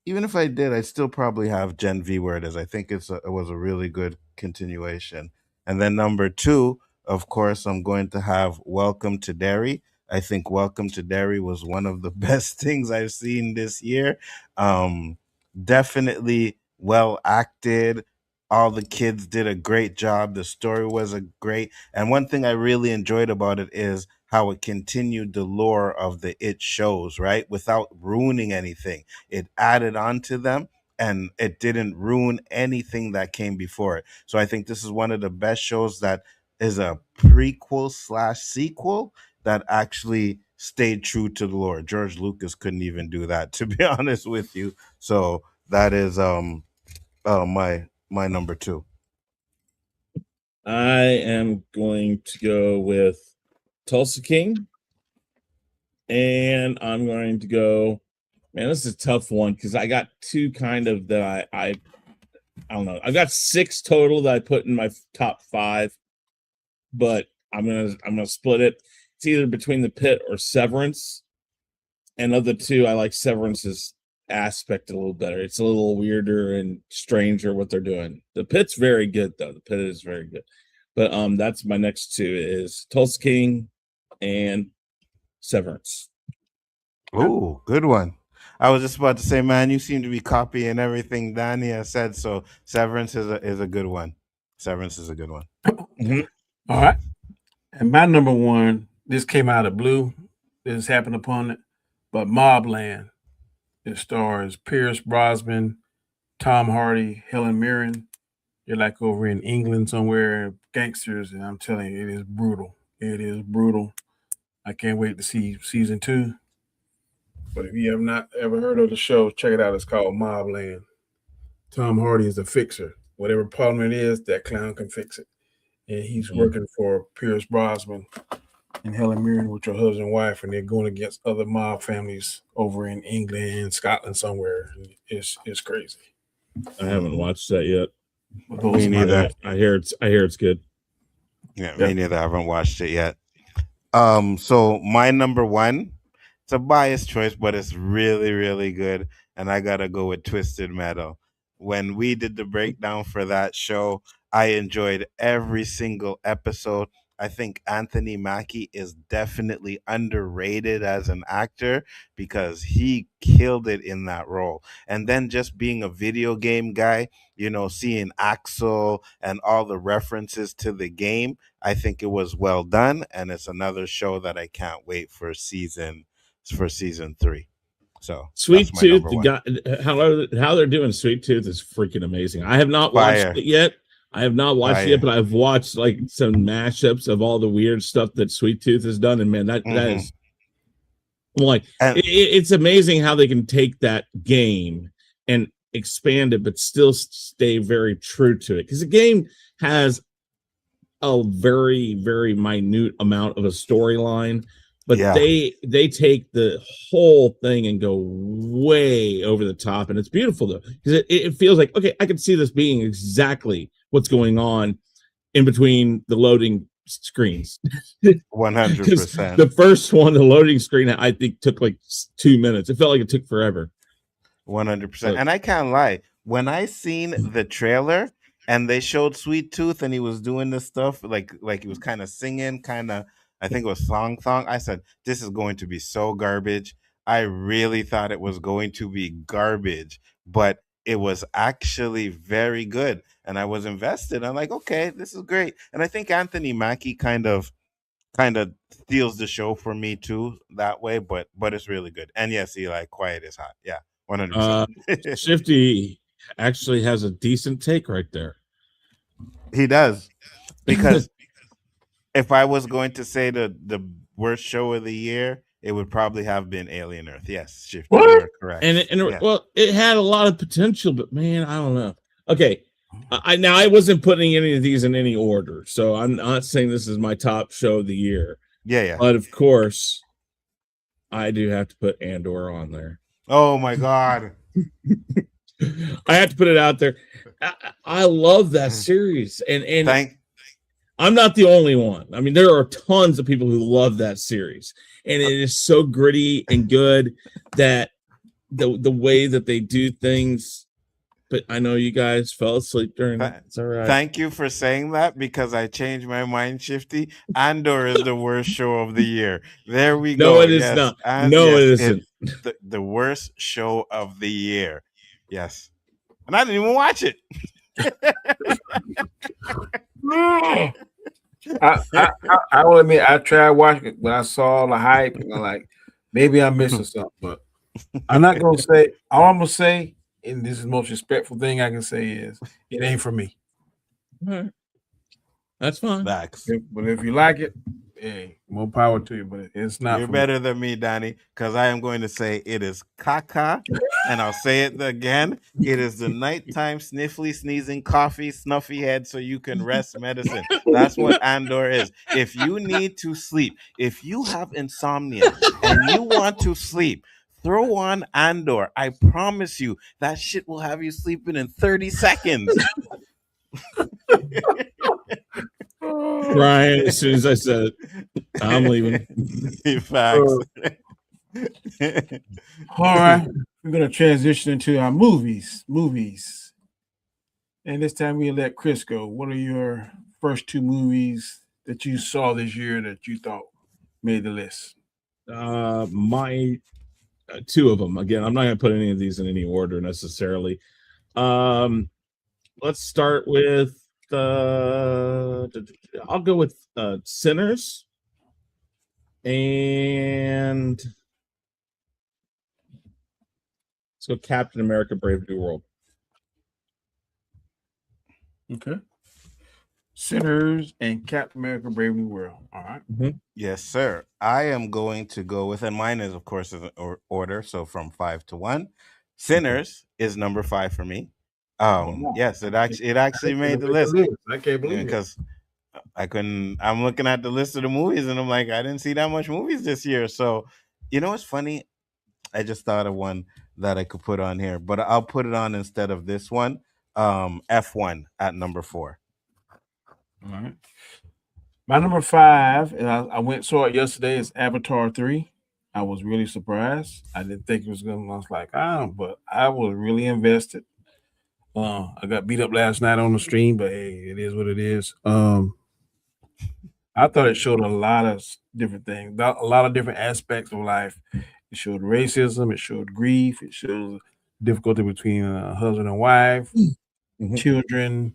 even if I did, I'd still probably have Gen V where it is. I think it was a really good continuation. And then number 2, of course, I'm going to have Welcome to Derry. I think Welcome to Derry was one of the best things I've seen this year. Um, Definitely well acted. All the kids did a great job. The story was a great. And one thing I really enjoyed about it is how it continued the lore of the It shows, right? Without ruining anything. It added on to them and it didn't ruin anything that came before it. So I think this is one of the best shows that is a prequel slash sequel that actually stayed true to the lore. George Lucas couldn't even do that, to be honest with you. So that is my number 2. I am going to go with Tulsa King, and I'm going to go. Man, this is a tough one because I got two kind of that I I don't know. I've got 6 total that I put in my top 5, but I'm gonna split it. It's either between The Pit or Severance. And of the two, I like Severance's aspect a little better. It's a little weirder and stranger what they're doing. The Pit's very good though. The Pit is very good. But that's my next 2 is Tulsa King and Severance. Ooh, good one. I was just about to say, man, you seem to be copying everything Danny has said. So Severance is a good one. Severance is a good one. Mm-hmm. All right. And my number 1, this came out of blue. This happened upon it. But Mobland. It stars Pierce Brosnan, Tom Hardy, Helen Mirren. They're like over in England somewhere, gangsters, and I'm telling you, it is brutal. It is brutal. I can't wait to see season 2. But if you have not ever heard of the show, check it out. It's called Mobland. Tom Hardy is a fixer. Whatever problem it is, that clown can fix it. And he's working for Pierce Brosnan and Helen Mirren with your husband and wife, and they're going against other mob families over in England, Scotland, somewhere. It's crazy. I haven't watched that yet. Me neither. I hear it's good. Yeah, me neither. I haven't watched it yet. So my number 1, it's a biased choice, but it's really, really good. And I gotta go with Twisted Metal. When we did the breakdown for that show, I enjoyed every single episode. I think Anthony Mackie is definitely underrated as an actor because he killed it in that role. And then just being a video game guy, seeing Axel and all the references to the game, I think it was well done. And it's another show that I can't wait for season 3. So Sweet that's my Tooth, number 1. how they're doing Sweet Tooth is freaking amazing. I have not Fire. watched it yet. It yet, but I've watched like some mashups of all the weird stuff that Sweet Tooth has done, and man, that is like it's amazing how they can take that game and expand it, but still stay very true to it. Because the game has a very, very minute amount of a storyline, but they take the whole thing and go way over the top, and it's beautiful though, because it feels like, okay, I can see this being exactly what's going on in between the loading screens. 100%. The first one, the loading screen, I think took like 2 minutes. It felt like it took forever. 100%. And I can't lie. When I seen the trailer and they showed Sweet Tooth and he was doing this stuff, like he was kind of singing, I think it was song. I said, this is going to be so garbage. I really thought it was going to be garbage, but it was actually very good. And I was invested. I'm like, okay, this is great. And I think Anthony Mackie kind of steals the show for me too that way, but it's really good. And yes, Eli, quiet is hot. Yeah, 100%. Shifty actually has a decent take right there. He does. Because if I was going to say the worst show of the year, it would probably have been Alien Earth. Yes, Shifty, you're correct. Well, it had a lot of potential, but man, I don't know. Okay, I wasn't putting any of these in any order, so I'm not saying this is my top show of the year. Yeah. But of course, I do have to put Andor on there. Oh my God. I have to put it out there. I love that series, and I'm not the only one. I mean, there are tons of people who love that series, and it is so gritty and good that the way that they do things. But I know you guys fell asleep during it. It's all right. Thank you for saying that, because I changed my mind, Shifty. Andor is the worst show of the year. There we go. No, it is not. No, it isn't. The worst show of the year. Yes. And I didn't even watch it. I will admit, I tried watching it when I saw the hype, and I'm like, maybe I'm missing something. But I'm not going to say, all I'm going to say, and this is the most respectful thing I can say, is it ain't for me. All right. That's fine. But if you like it, hey, more power to you. But it's not. You're better than me, Danny, because I am going to say it is caca, and I'll say it again. It is the nighttime sniffly, sneezing, coffee, snuffy head so you can rest medicine. That's what Andor is. If you need to sleep, if you have insomnia and you want to sleep, throw on Andor. I promise you, that shit will have you sleeping in 30 seconds. Brian, as soon as I said it, I'm leaving. Facts. All right, we're gonna transition into our movies. And this time we let Chris go. What are your first two movies that you saw this year that you thought made the list? My two of them. Again, I'm not going to put any of these in any order necessarily. Let's start with I'll go with Sinners, and let's go Captain America: Brave New World. Okay. Sinners and Captain America: Brave New World. All right. Yes, sir. I am going to go with, and mine is, of course, in order. So from 5 to 1. Sinners is number 5 for me. Wow. Yes, it actually made the list I can't believe it. because I couldn't. I'm looking at the list of the movies, and I'm like, I didn't see that much movies this year. So, you know what's funny? I just thought of one that I could put on here, but I'll put it on instead of this one. F1 at number 4. All right. My number 5, and I went saw it yesterday, is Avatar 3. I was really surprised. I didn't think it was gonna. I was like, but I was really invested. I got beat up last night on the stream, but hey, it is what it is. I thought it showed a lot of different things, a lot of different aspects of life. It showed racism, it showed grief, it showed difficulty between husband and wife, children.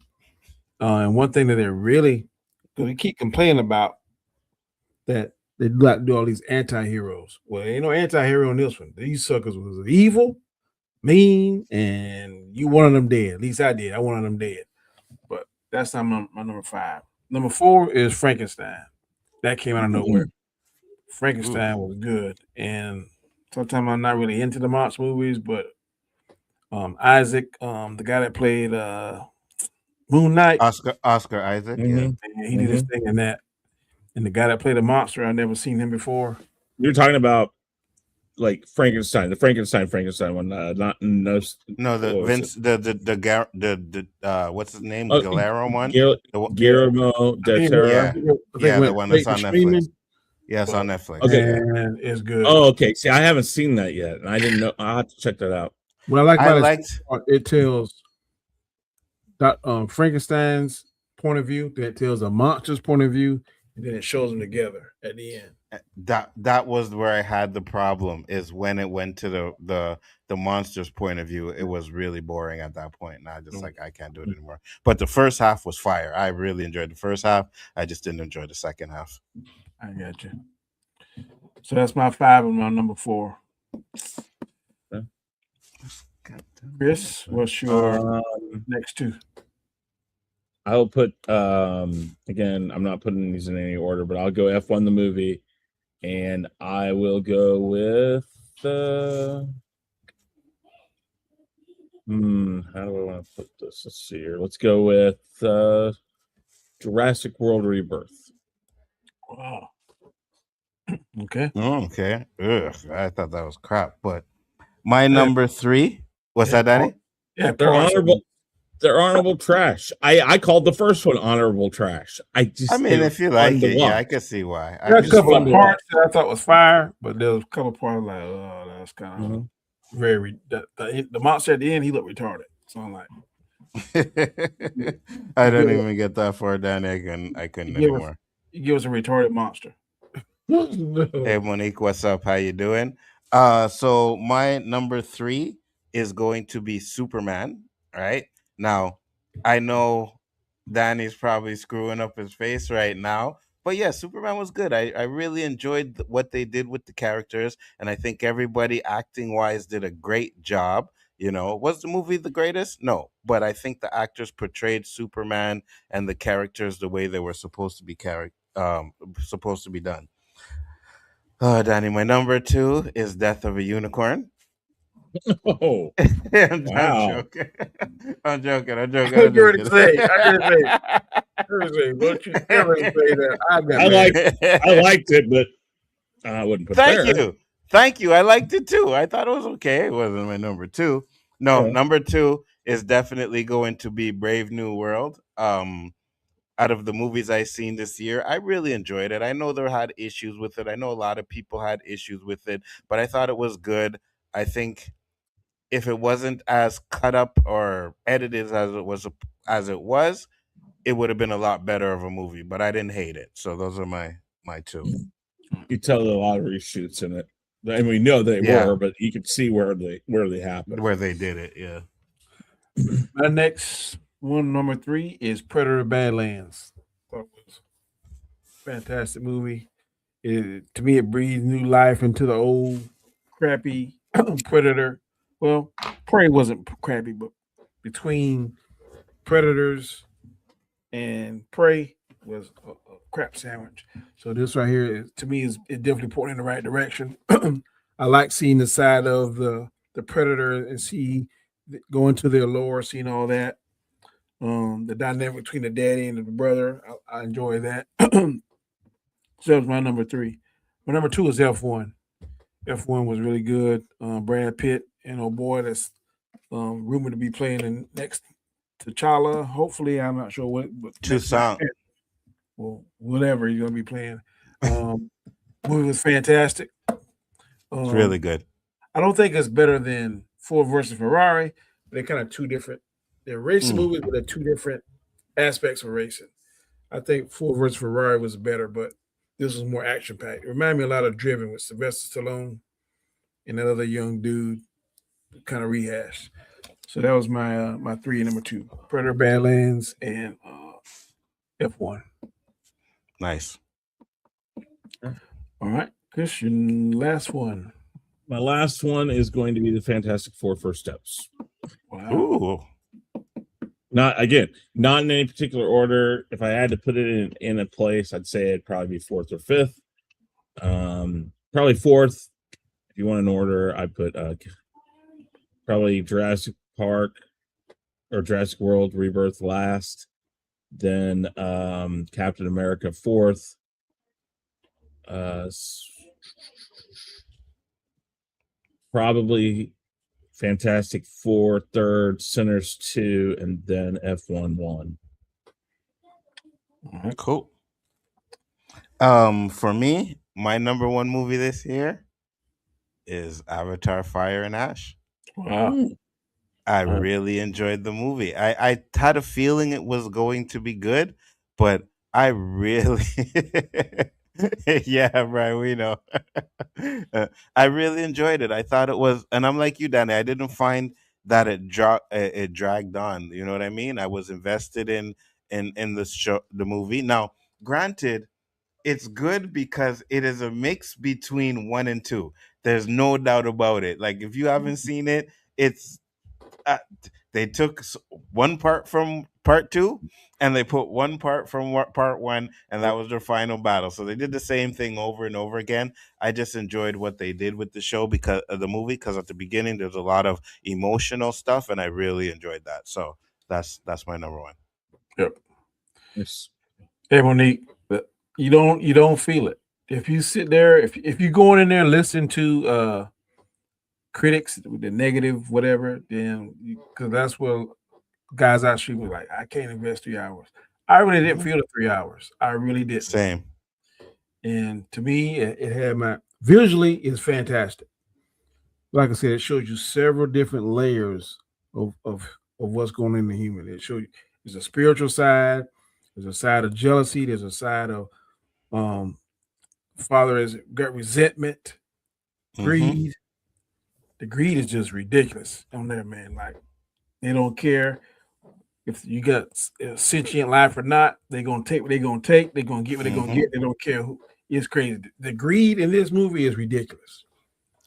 And one thing that they're really, because we keep complaining about that they like to do all these anti-heroes. Well, ain't no anti-hero in this one. These suckers was evil, mean, and you wanted them dead. At least I did. I wanted them dead. But that's not my number 5. Number 4 is Frankenstein. That came out of nowhere. Frankenstein was good. And sometimes I'm not really into the monster movies, but Isaac, the guy that played Moon Knight, Oscar Isaac, yeah, he did his thing in that. And the guy that played a monster, I've never seen him before. You're talking about like Frankenstein, the Frankenstein one, not no, the Vince, the what's his name, Galero one, Guillermo del Toro, yeah, the one that's on Netflix. Yes, on Netflix. Okay, and it's good. Oh, okay. See, I haven't seen that yet, and I didn't know. I'll have to check that out. What I like about it tells that Frankenstein's point of view, that tells a monster's point of view, and then it shows them together at the end. That was where I had the problem, is when it went to the monster's point of view. It was really boring at that point, and I just like, I can't do it anymore. But the first half was fire. I really enjoyed the first half. I just didn't enjoy the second half. I got you. So that's my 5 and my number 4. Chris, what's your next 2? I'll put again, I'm not putting these in any order, but I'll go F1 the movie, and I will go with how do I want to put this? Let's see here. Let's go with Jurassic World Rebirth. Wow. Okay. Okay. Ugh, I thought that was crap, but my number 3. What's that, Danny? Yeah, they're honorable. They're honorable trash. I called the first one honorable trash. I mean, if you like it, yeah, I can see why. There are a couple of parts that I thought was fire, but there was a couple of parts like, oh, that's kind of very. The monster at the end, he looked retarded. So I'm like, I don't even get that far, Danny. I couldn't anymore. You give us a retarded monster. Hey, Monique, what's up? How you doing? So my number 3 is going to be Superman. Right now, I know Danny's probably screwing up his face right now, but yeah, Superman was good. I really enjoyed what they did with the characters, and I think everybody acting wise did a great job. You know, was the movie the greatest? No, but I think the actors portrayed Superman and the characters the way they were supposed to be done. Danny, my number 2 is Death of a Unicorn. Oh, I'm joking. I'm joking. I'm joking. I'm joking. Don't you ever say that. I liked it, but I wouldn't put Thank you. Thank you. I liked it too. I thought it was okay. It wasn't my number two. No, Yeah. number two is definitely going to be Brave New World. Out of the movies I seen this year, I really enjoyed it. I know there had issues with it. I know a lot of people had issues with it, but I thought it was good. I think if it wasn't as cut up or edited as it was, it would have been a lot better of a movie. But I didn't hate it. So those are my two. You tell there a lot of reshoots in it. And we know they Yeah. were, but you could see where they happened. Where they did it, yeah. My next one, number three, is Predator Badlands. Thought it was a fantastic movie. To me, it breathed new life into the old crappy Predator. Well, Prey wasn't crappy, but between Predators and Prey was a crap sandwich. So this right here, to me, is it definitely pointing in the right direction. I like seeing the side of the Predator and see going to their lore, seeing all that. The dynamic between the daddy and the brother, I enjoy that. So that was my number three. My number two is F1. F1 was really good. Brad Pitt and oh boy, that's rumored to be playing in next T'Challa. Hopefully, I'm not sure what. But Toussaint. well, whatever he's gonna be playing. Movie was fantastic. It's really good. I don't think it's better than Ford versus Ferrari, but they're kind of two different. They're racing movies, but they're two different aspects of racing. I think Ford versus Ferrari was better, but this was more action packed. It reminded me a lot of Driven with Sylvester Stallone and that other young dude, kind of rehashed. So that was my three and number two: Predator Badlands and F1. Nice. All right, Christian, last one. My last one is going to be the Fantastic Four First Steps. Wow. Ooh. Not in any particular order. If I had to put it in a place, I'd say it'd probably be fourth or fifth. Probably fourth. If you want an order, I put probably Jurassic Park or Jurassic World Rebirth last. Then Captain America fourth. Probably Fantastic Four third, Sinners 2, and then F1 1. All right, cool. For me, my number one movie this year is Avatar Fire and Ash. Wow. I really enjoyed the movie. I had a feeling it was going to be good, but I really yeah, right, we know. I really enjoyed it. I thought it was, and I'm like you, Danny. I didn't find that it dragged on. You know what I mean? I was invested in the show, the movie. Now, granted, it's good because it is a mix between one and two. There's no doubt about it. Like if you haven't seen it, it's uh, they took one part from part two and they put one part from part one, and that was their final battle. So they did the same thing over and over again. I just enjoyed what they did with the show because of the movie, because at the beginning there's a lot of emotional stuff, and I really enjoyed that. So that's my number one. Yep. Yes. Hey, Monique, but you don't feel it. If you sit there, if you going in there listening to critics with the negative whatever, then because that's what guys out street was like, I can't invest 3 hours. I really didn't feel the 3 hours. I really didn't. Same. And to me, it had my visually is fantastic. Like I said, it shows you several different layers of what's going on in the human. It shows you there's a spiritual side, there's a side of jealousy, there's a side of father has got resentment, greed. The greed is just ridiculous on there, man. Like they don't care if you got a sentient life or not. They're gonna take what they're gonna take. They're gonna get what they're gonna get. They don't care who. It's crazy. The greed in this movie is ridiculous.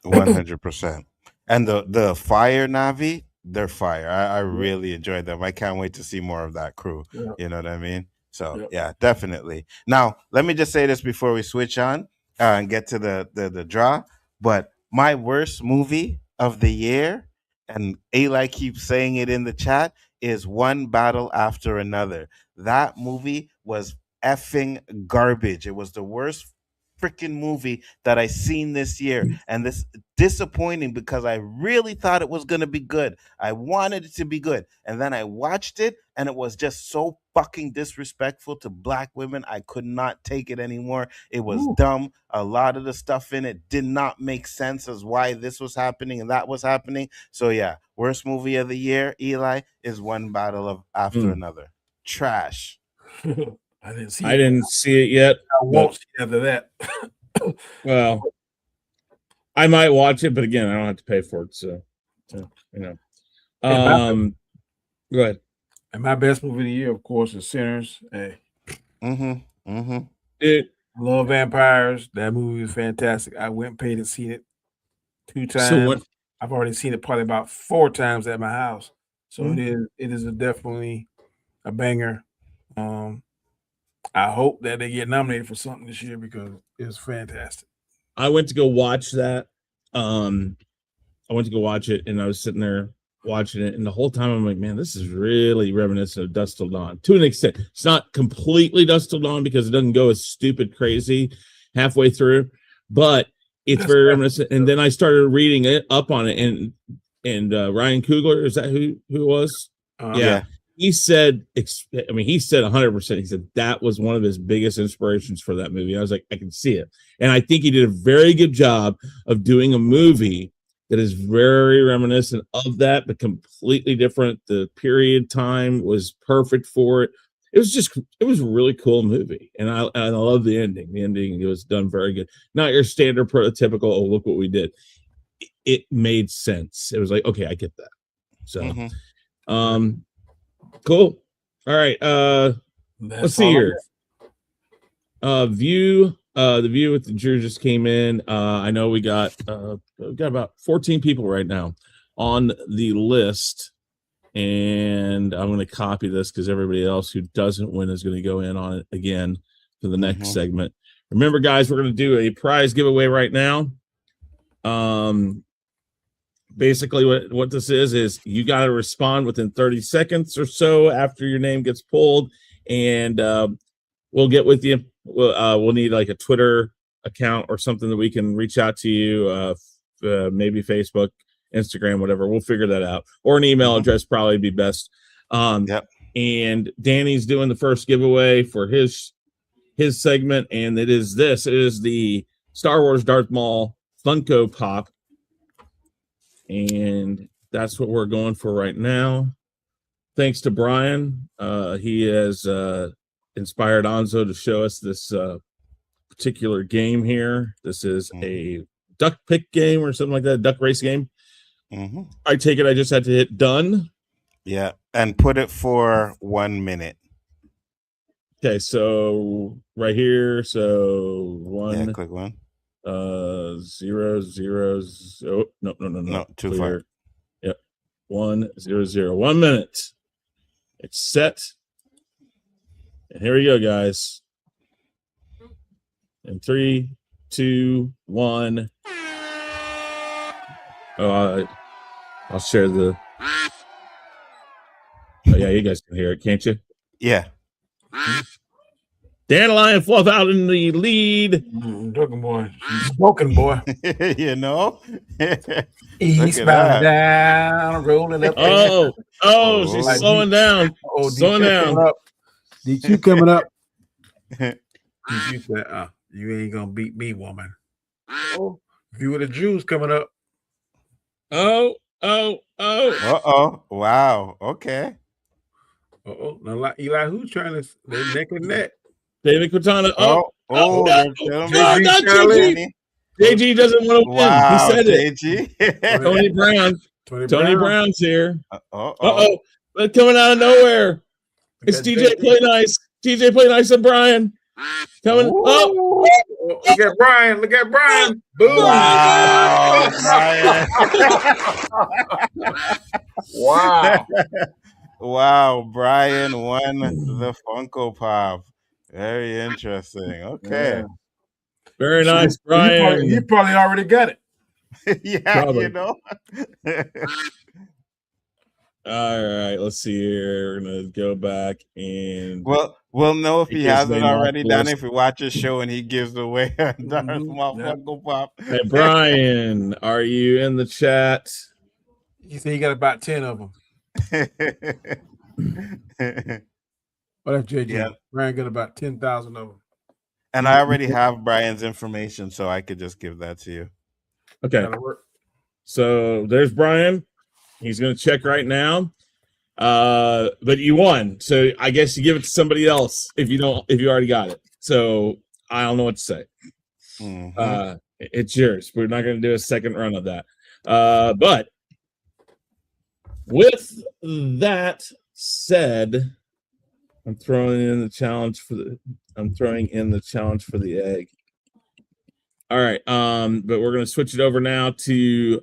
100%. And the fire Navi, they're fire. I really enjoyed them. I can't wait to see more of that crew. Yeah. You know what I mean? So yeah, definitely. Now let me just say this before we switch on and get to the draw. But my worst movie of the year, and Eli keeps saying it in the chat, is One Battle After Another. That movie was effing garbage. It was the worst freaking movie that I seen this year, and this disappointing because I really thought it was going to be good. I wanted it to be good, and then I watched it, and it was just so fucking disrespectful to black women. I could not take it anymore. It was dumb. A lot of the stuff in it did not make sense as why this was happening and that was happening. So yeah, worst movie of the year, Eli, is One Battle of After Another. Trash. I didn't see I it. didn't see it yet. I won't see it after that. Well, I might watch it, but again, I don't have to pay for it, so you know. Go ahead. And my best movie of the year, of course, is Sinners. Hey, It, love vampires. That movie is fantastic. I went and paid and seen it 2 times. So what? I've already seen it probably about 4 times at my house. So it is definitely a banger. I hope that they get nominated for something this year because it's fantastic. I went to go watch that. I went to go watch it, and I was sitting there watching it, and the whole time I'm like, man, this is really reminiscent of Dusk Till Dawn to an extent. It's not completely Dusk Till Dawn because it doesn't go as stupid crazy halfway through, but it's very reminiscent. And then I started reading it up on it, and Ryan Coogler, is that who it was? Yeah. He said, I mean, he said 100%. He said that was one of his biggest inspirations for that movie. I was like, I can see it. And I think he did a very good job of doing a movie that is very reminiscent of that, but completely different. The period time was perfect for it. It was a really cool movie. And I love the ending. The ending was done very good. Not your standard prototypical, oh, look what we did. It made sense. It was like, okay, I get that. So, cool. All right. Let's see here. View. The View with the Drew just came in. I know we got about 14 people right now on the list, and I'm going to copy this because everybody else who doesn't win is going to go in on it again for the next segment. Remember, guys, we're going to do a prize giveaway right now. Basically, what this is you got to respond within 30 seconds or so after your name gets pulled, and we'll get with you. We'll need like a Twitter account or something that we can reach out to you, maybe Facebook, Instagram, whatever. We'll figure that out. Or an email address probably be best. And Danny's doing the first giveaway for his segment, and it is the Star Wars Darth Maul Funko Pop. And that's what we're going for right now. Thanks to Brian. He has inspired Anzo to show us this particular game here. This is a duck pick game or something like that, duck race game. I take it I just had to hit done. Yeah, and put it for 1 minute. Okay, so right here, so one. Yeah, click 1. 0 0 0. No, too far. Yep, 1 0 0. 1 minute. It's set. And here we go, guys. In 3, 2, 1. Oh, I'll share the. Oh yeah, you guys can hear it, can't you? Yeah. Dandelion Fluff out in the lead. Talking boy, smoking boy. You know, eastbound down, rolling up. Oh, she's slowing down. Slowing down. DQ coming up. DQ said, "You ain't gonna beat me, woman." Oh, View of the Jews coming up. Oh. Wow. Okay. Now Eli, who's trying to? They neck and neck. David Quintana. No. Not JG. JG doesn't want to win. Wow, He said JG. it. Tony Brown. Tony Brown's here. Uh-oh. But coming out of nowhere. It's DJ Play Nice. DJ Play Nice and Brian. Coming. Oh. Look at Brian. Look at Brian. Boom. Wow. Wow. Wow. Brian won the Funko Pop. Very interesting. Okay. Yeah. Very nice, Brian. He probably already got it. Yeah, Probably. you know. All right, let's see here. We're gonna go back and Well, We'll know if he Take his hasn't name off already the done list. it if we watch his show and he gives away a Darth Maul Yeah. Funko Pop. Hey, Brian, are you in the chat? He said he got about 10 of them. Oh, that's JG. Yeah. Brian got about 10,000 of them. And I already have Brian's information, so I could just give that to you. Okay. That'll work. So there's Brian. He's going to check right now. But you won. So I guess you give it to somebody else if you already got it. So I don't know what to say. Mhm. It's yours. We're not going to do a second run of that. But with that said, I'm throwing in the challenge for the egg. All right. But we're gonna switch it over now to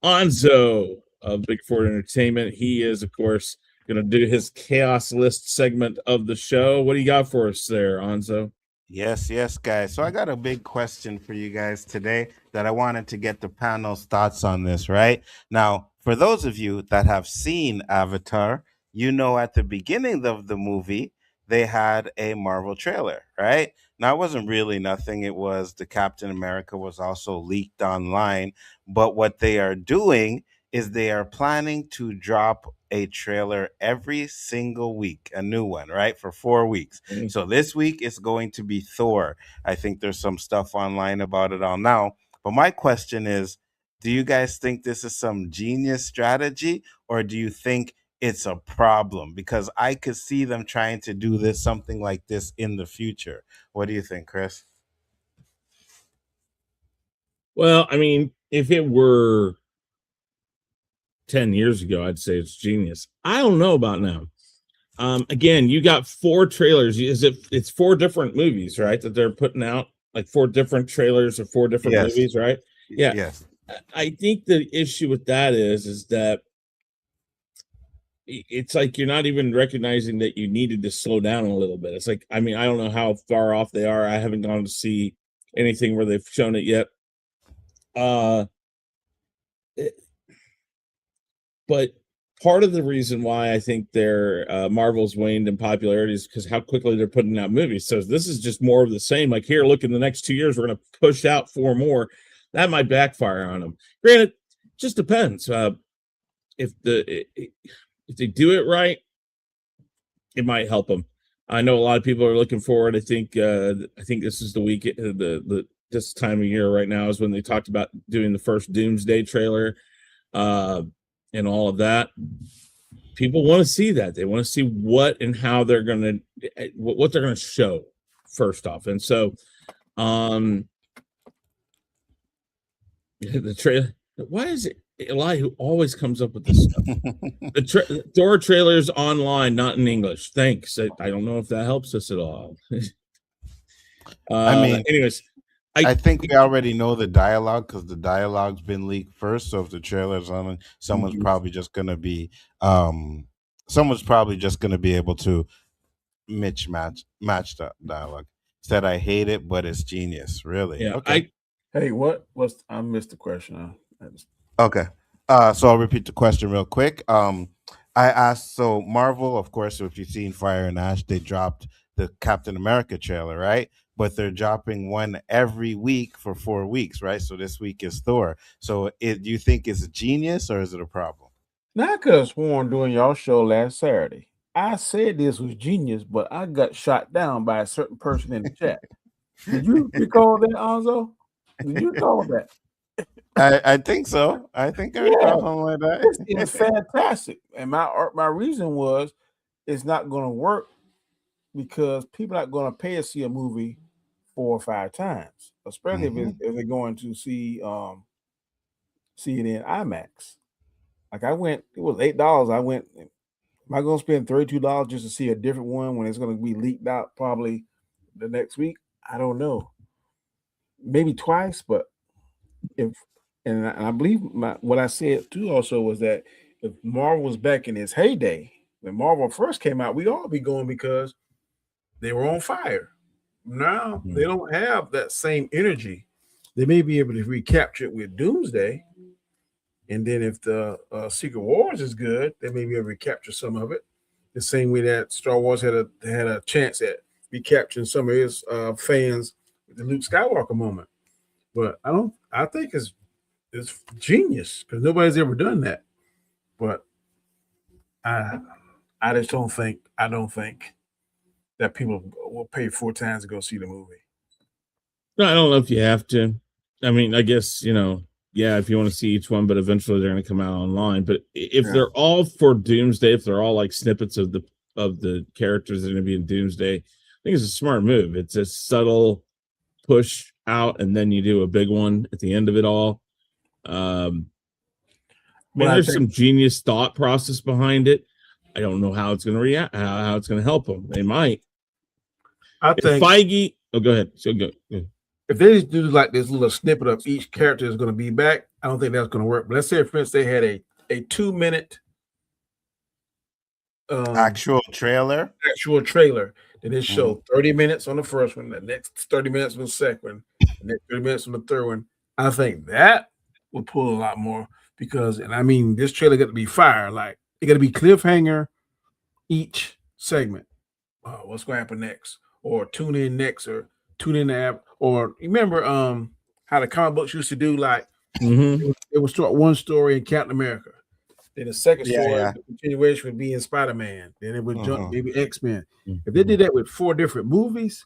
Anzo of Big Ford Entertainment. He is, of course, gonna do his chaos list segment of the show. What do you got for us there, Anzo? Yes, guys. So I got a big question for you guys today that I wanted to get the panel's thoughts on this, right? Now, for those of you that have seen Avatar, you know at the beginning of the movie, they had a Marvel trailer, right? Now, it wasn't really nothing. It was the Captain America was also leaked online. But what they are doing is they are planning to drop a trailer every single week, a new one, right? For 4 weeks. So this week it's going to be Thor. I think there's some stuff online about it all now. But my question is, do you guys think this is some genius strategy, or do you think it's a problem? Because I could see them trying to do this, something like this in the future. What do you think, Chris? Well, I mean, if it were 10 years ago, I'd say it's genius. I don't know about now. Again, you got 4 trailers. It's 4 different movies, right? That they're putting out, like 4 different trailers of 4 different Yes. movies, right? Yeah. Yes. I think the issue with that is that it's like you're not even recognizing that you needed to slow down a little bit. It's like, I mean, I don't know how far off they are. I haven't gone to see anything where they've shown it yet. But part of the reason why I think their Marvel's waned in popularity is because how quickly they're putting out movies. So this is just more of the same. Like, here, look, in the next 2 years, we're going to push out 4 more. That might backfire on them. Granted, just depends. If they do it right, it might help them. I know a lot of people are looking forward. I think this is the week, this time of year right now is when they talked about doing the first Doomsday trailer. And all of that, people want to see that. They want to see what and how they're going to, what they're going to show first off. And so, the trailer. Why is it Eli who always comes up with this stuff? The Thor trailers online, not in English. Thanks. I don't know if that helps us at all. I mean, anyways. I think we already know the dialogue because the dialogue's been leaked first. So if the trailer's on, someone's probably just gonna be able to match the dialogue. Said I hate it, but it's genius. Really? Yeah. Okay. Hey, I missed the question. Okay. So I'll repeat the question real quick. I asked, so Marvel, of course, if you've seen Fire and Ash, they dropped the Captain America trailer, right? But they're dropping one every week for 4 weeks, right? So this week is Thor. So do you think it's genius or is it a problem? Now, I could have sworn during y'all show last Saturday, I said this was genius, but I got shot down by a certain person in the chat. Did you recall that, Anzo? Did you recall that? I think so. I think I recall something like that. It's fantastic. And my reason was it's not going to work because people are not going to pay to see a movie 4 or 5 times, especially if they're going to see it in IMAX. Like I went, it was $8. I went. Am I going to spend $32 just to see a different one when it's going to be leaked out probably the next week? I don't know. Maybe twice, but I believe what I said too also was that if Marvel was back in its heyday, when Marvel first came out, we'd all be going because they were on fire. Now they don't have that same energy. They may be able to recapture it with Doomsday. And then if the Secret Wars is good, they may be able to recapture some of it. the same way that Star Wars had a chance at recapturing some of his fans with the Luke Skywalker moment. But I think it's genius because nobody's ever done that. But I I just don't think that people will pay 4 times to go see the movie. No, I don't know if you have to. I mean, I guess, yeah, if you want to see each one, but eventually they're going to come out online. But if they're all for Doomsday, if they're all like snippets of the characters that are going to be in Doomsday, I think it's a smart move. It's a subtle push out, and then you do a big one at the end of it all. There's some genius thought process behind it. I don't know how it's going to react, how it's going to help them. They might. I think Feige. Oh, go ahead. So go. If they just do like this little snippet of each character is going to be back, I don't think that's going to work. But let's say, for instance, they had a 2-minute actual trailer. Then it showed 30 minutes on the first one, the next 30 minutes on the second one, the next 30 minutes on the third one. I think that would pull a lot more because, and I mean, this trailer got to be fire. Like, it got to be cliffhanger each segment. Oh, what's going to happen next? Or tune in next, or tune in the app. Or remember how the comic books used to do, like it would start one story in Captain America. Then the second story, the continuation would be in Spider-Man. Then it would jump maybe X-Men. If they did that with 4 different movies,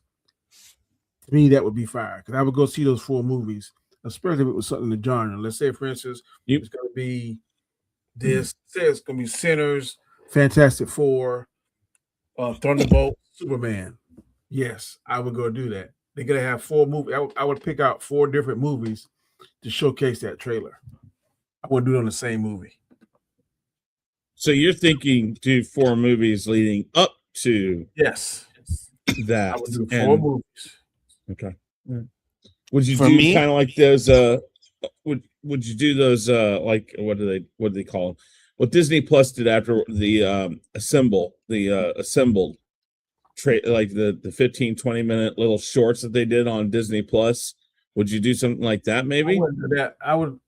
to me that would be fire. Because I would go see those 4 movies, especially if it was something in the genre. Let's say, for instance, it's going to be this. Say it's going to be Sinners, Fantastic Four, Thunderbolt, Superman. Yes, I would go do that. They're gonna have 4 movies. I would pick out 4 different movies to showcase that trailer. I wouldn't do it on the same movie. So you're thinking do 4 movies leading up to that? I would do 4 movies. Okay. Would you do kind of like those? Would you do those? Like what do they call them? What Disney Plus did after the assembled like the 15-20 minute little shorts that they did on Disney Plus. Would you do something like that? Maybe I wouldn't do that. I would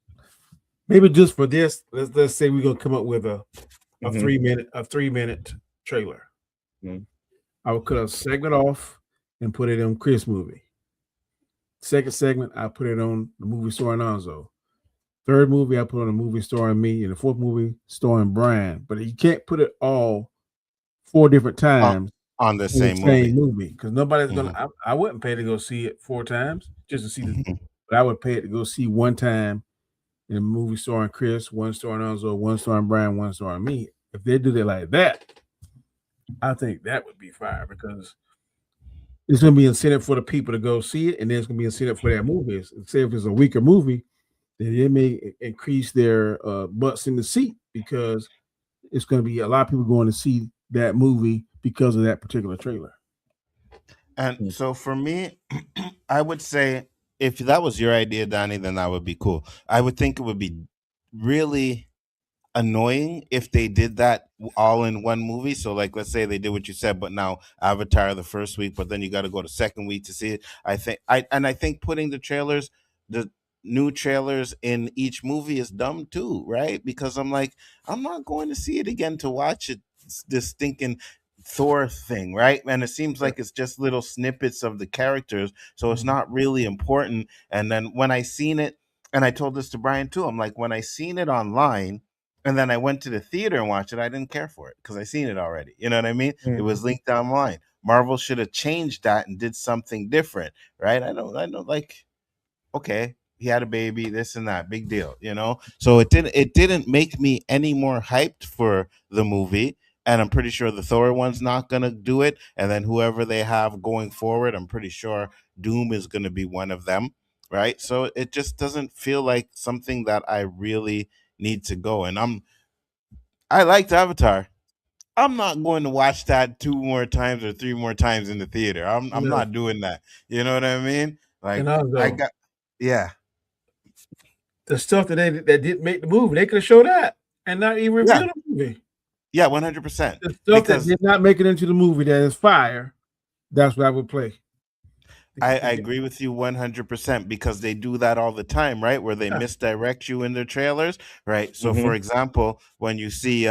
maybe just for this. Let's say we're gonna come up with a 3-minute trailer. I would cut a segment off and put it on Chris movie. Second segment, I put it on the movie starring Anzo. Third movie, I put on a movie starring me, and the fourth movie starring Brian. But you can't put it all 4 different times on the same movie because nobody's gonna. I wouldn't pay to go see it 4 times just to see the. But I would pay it to go see 1 time in a movie starring Chris, 1 starring Anzo, 1 starring Brian, 1 starring me. If they do it like that, I think that would be fire because it's going to be incentive for the people to go see it, and then it's going to be incentive for that movie. Say if it's a weaker movie, then it may increase their butts in the seat because it's going to be a lot of people going to see that movie because of that particular trailer. And so for me, I would say if that was your idea, Donnie, then that would be cool. I would think it would be really annoying if they did that all in one movie. So like let's say they did what you said, but now Avatar the first week, but then you got to go the second week to see it. I think putting the new trailers in each movie is dumb too, right? Because I'm not going to see it again to watch it, this stinking Thor thing, right? And it seems like it's just little snippets of the characters, so it's not really important. And then when I seen it, and I told this to Brian too, I'm like, when I seen it online and then I went to the theater and watched it, I didn't care for it because I seen it already. You know what I mean? It was linked online. Marvel should have changed that and did something different, right? I don't like, okay, he had a baby, this and that, big deal, you know? So it didn't make me any more hyped for the movie. And I'm pretty sure the Thor one's not going to do it. And then whoever they have going forward, I'm pretty sure Doom is going to be one of them, right? So it just doesn't feel like something that I really need to go. And I liked Avatar. I'm not going to watch that 2 more times or 3 more times in the theater. I'm not doing that. You know what I mean? Like the stuff that didn't make the movie, they could have showed that and not even reveal the movie. Yeah, 100%. The stuff that did not make it into the movie that is fire, that's what I would play. I agree with you 100% because they do that all the time, right? Where they misdirect you in their trailers, right? So, for example, when you see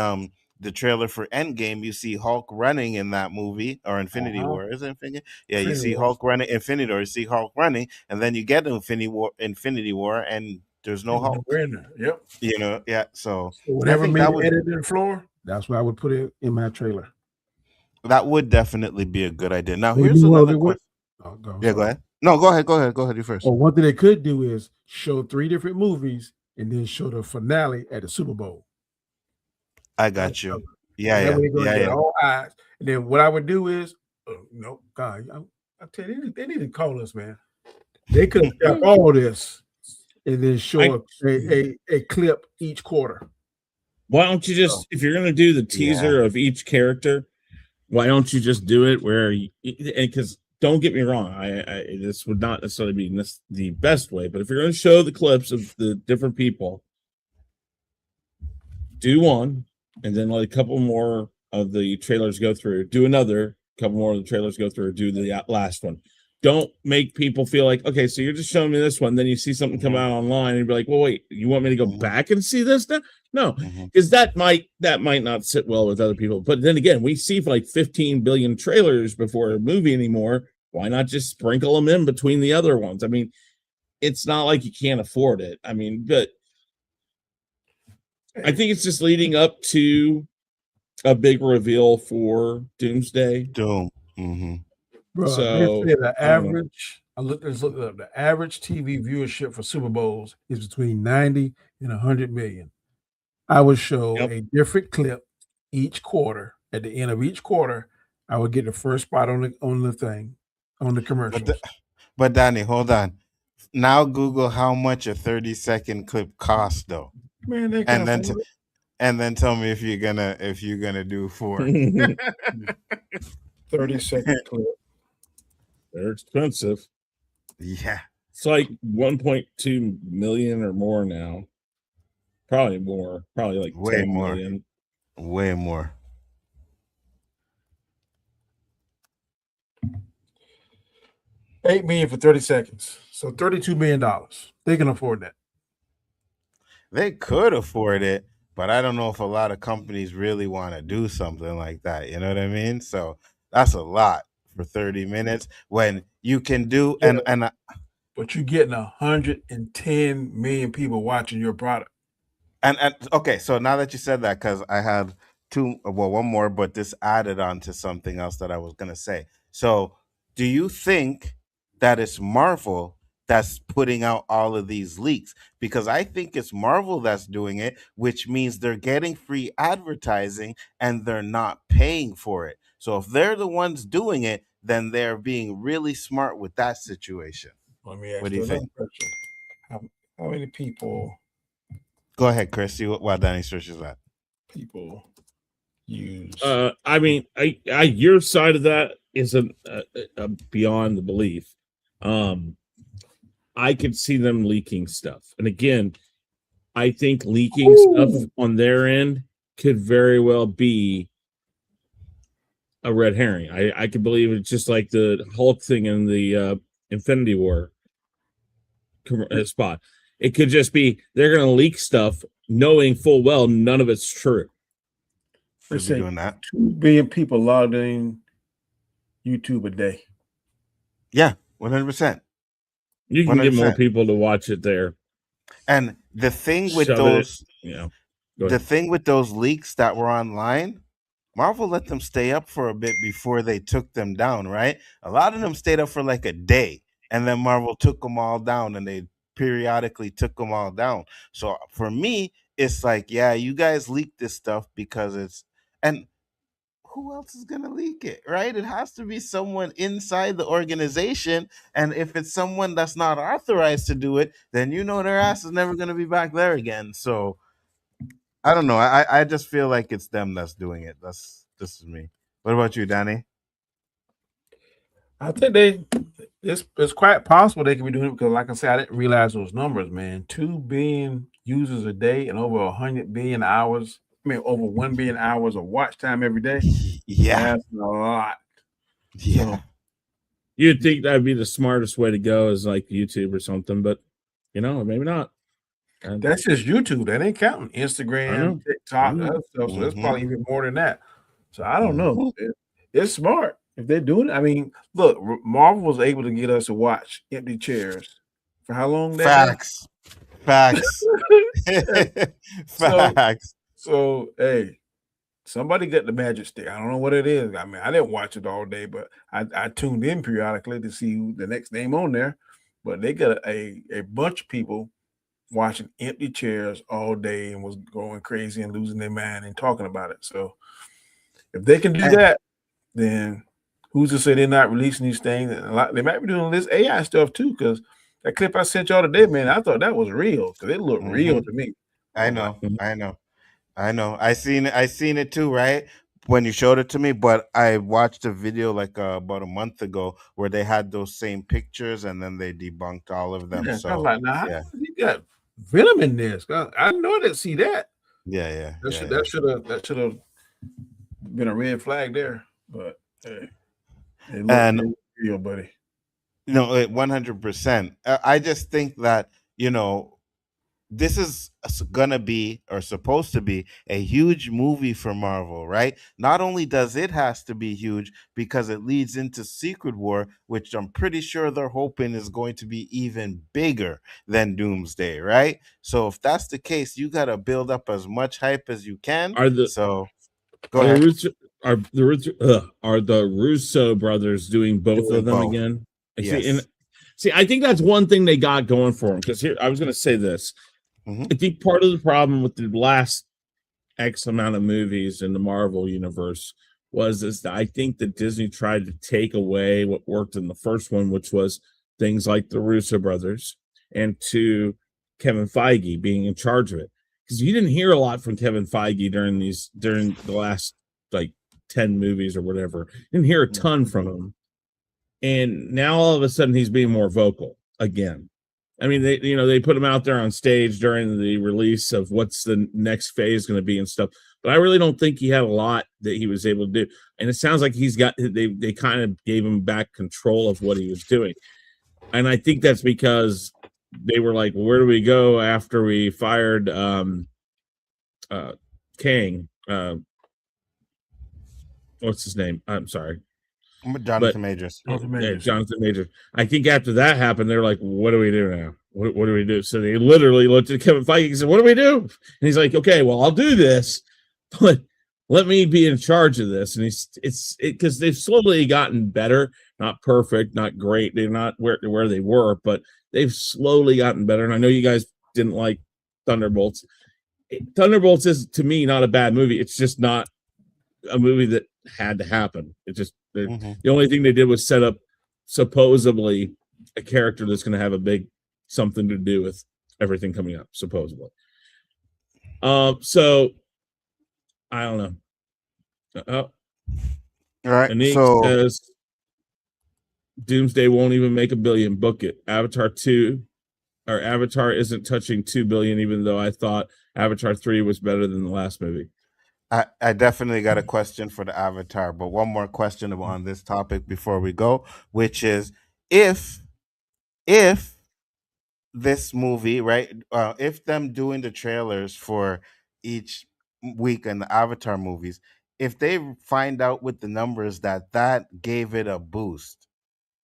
the trailer for Endgame, you see Hulk running in that movie, or Infinity War. Is it Infinity? Yeah, you see Hulk running, Infinity War, you see Hulk running, and then you get Infinity War, and there's no Hulk. Yep. You know, yeah. So whatever made it edit in the floor, that's why I would put it in my trailer. That would definitely be a good idea. Now, here's another question. Go ahead. No, go ahead. Go ahead, you first. Well, one thing they could do is show 3 different movies and then show the finale at the Super Bowl. I got you. Yeah. All eyes. And then what I would do is, no, God, I tell you, they need to call us, man. They could have all this and then show a clip each quarter. Why don't you just, if you're going to do the teaser of each character, why don't you just do it where, because don't get me wrong, I this would not necessarily be the best way, but if you're going to show the clips of the different people, do one, and then let a couple more of the trailers go through. Do another, couple more of the trailers go through. Do the last one. Don't make people feel like, okay, so you're just showing me this one, then you see something come out online, and you're like, well, wait, you want me to go back and see this now? No, because that might not sit well with other people. But then again, we see like 15 billion trailers before a movie anymore. Why not just sprinkle them in between the other ones? I mean, it's not like you can't afford it. I mean, but I think it's just leading up to a big reveal for Doomsday. Doom. Bro, so the average, I looked it up. The average TV viewership for Super Bowls is between 90 and 100 million. I would show a different clip each quarter. At the end of each quarter, I would get the first spot on the thing, on the commercials. But Danny, hold on. Now Google how much a 30-second clip costs, though. Man, and then tell me if you're gonna do 4. 30-second clip. They're expensive. Yeah. It's like 1.2 million or more now. Probably more. Probably like way 10 more. million. Way more. $8 million for 30 seconds. So $32 million. They can afford that. They could afford it, but I don't know if a lot of companies really want to do something like that. You know what I mean? So that's a lot for 30 minutes when you can do but you're getting 110 million people watching your product. And okay, so now that you said that, because I had one more, but this added on to something else that I was gonna say. So do you think that it's Marvel that's putting out all of these leaks? Because I think it's Marvel that's doing it, which means they're getting free advertising and they're not paying for it. So if they're the ones doing it, then they're being really smart with that situation. Let me ask what do you think? Question. How many people? Go ahead, Chris. See what Danny searches that. People use. I mean, your side of that is a beyond the belief. I could see them leaking stuff, and again, I think leaking stuff on their end could very well be a red herring. I could believe it's just like the Hulk thing in the Infinity War spot. It could just be they're going to leak stuff knowing full well none of it's true. They're doing that. 2 billion people logged in YouTube a day. Yeah, 100%. You can 100%. Get more people to watch it there. And the thing with thing with those leaks that were online, Marvel let them stay up for a bit before they took them down, right? A lot of them stayed up for like a day, and then Marvel took them all down, and they periodically took them all down. So for me, it's like, yeah, you guys leaked this stuff because it's, and who else is going to leak it, right? It has to be someone inside the organization. And if it's someone that's not authorized to do it, then you know their ass is never going to be back there again. So I don't know. I just feel like it's them that's doing it. This is me. What about you, Danny? I think it's quite possible they could be doing it because, like I said, I didn't realize those numbers, man. 2 billion users a day and over 100 billion hours. I mean, over 1 billion hours of watch time every day. Yeah, that's a lot. Yeah, so, you'd think that'd be the smartest way to go, is like YouTube or something, but maybe not. That's just YouTube. That ain't counting I know. Instagram, TikTok, know. other stuff. So that's Mhm. probably even more than that. So I don't know. Mhm. It's smart if they're doing it. I mean, look, Marvel was able to get us to watch Empty Chairs for how long that day? Facts. Facts. So, Facts. so hey, somebody got the magic stick. I don't know what it is. I mean, I didn't watch it all day, but I tuned in periodically to see who the next name on there. But they got a bunch of people watching Empty Chairs all day and was going crazy and losing their mind and talking about it. So if they can do And that, then who's to say they're not releasing these things? And they might be doing this AI stuff too, because that clip I sent y'all today, man, I thought that was real because it looked real mhm. to me. I I was like, know. I know. I know. I seen it too, right? When you showed it to me, but I watched a video like about a month ago where they had those same pictures and then they debunked all of them. yeah, I was So, like, now how yeah. you got venom in this? I know I didn't see that. Yeah, yeah, That yeah, should yeah. that should have been a red flag there. But hey, it looked And real, buddy. 100%. I just think that, you know, this is gonna be or supposed to be a huge movie for Marvel, right? Not only does it has to be huge because it leads into Secret War, which I'm pretty sure they're hoping is going to be even bigger than Doomsday, right? So if that's the case, you gotta build up as much hype as you can. Are the So go are the ahead. Are the Russo brothers doing both Doing of them both. again? Yes. I think that's one thing they got going for them. Because here, I was going to say this. Hmm. I think part of the problem with the last X amount of movies in the Marvel universe is that I think that Disney tried to take away what worked in the first one, which was things like the Russo brothers and to Kevin Feige being in charge of it. Because you didn't hear a lot from Kevin Feige during the last like 10 movies or whatever. You didn't hear a ton from him. And now all of a sudden he's being more vocal again. I mean, they put him out there on stage during the release of what's the next phase going to be and stuff. But I really don't think he had a lot that he was able to do. And it sounds like they kind of gave him back control of what he was doing. And I think that's because they were like, well, where do we go after we fired Kang? What's his name? I'm sorry. But Jonathan Majors. yeah, Jonathan Majors. I think after that happened, they're like, "What do we do now? What do we do?" So they literally looked at Kevin Feige and said, "What do we do?" And he's like, "Okay, well, I'll do this, but let me be in charge of this." And it's because they've slowly gotten better, not perfect, not great. They're not where they were, but they've slowly gotten better. And I know you guys didn't like Thunderbolts. Thunderbolts is to me not a bad movie. It's just not a movie that had to happen. It just Hmm. the only thing they did was set up supposedly a character that's going to have a big something to do with everything coming up, supposedly. So I don't know. All right. Anik So says Doomsday won't even make $1 billion. Book it. Avatar 2 or Avatar isn't touching 2 billion, even though I thought Avatar 3 was better than the last movie. I definitely got a question for the Avatar, but one more question on this topic before we go, which is if if this movie, right, if them doing the trailers for each week in the Avatar movies, if they find out with the numbers that gave it a boost,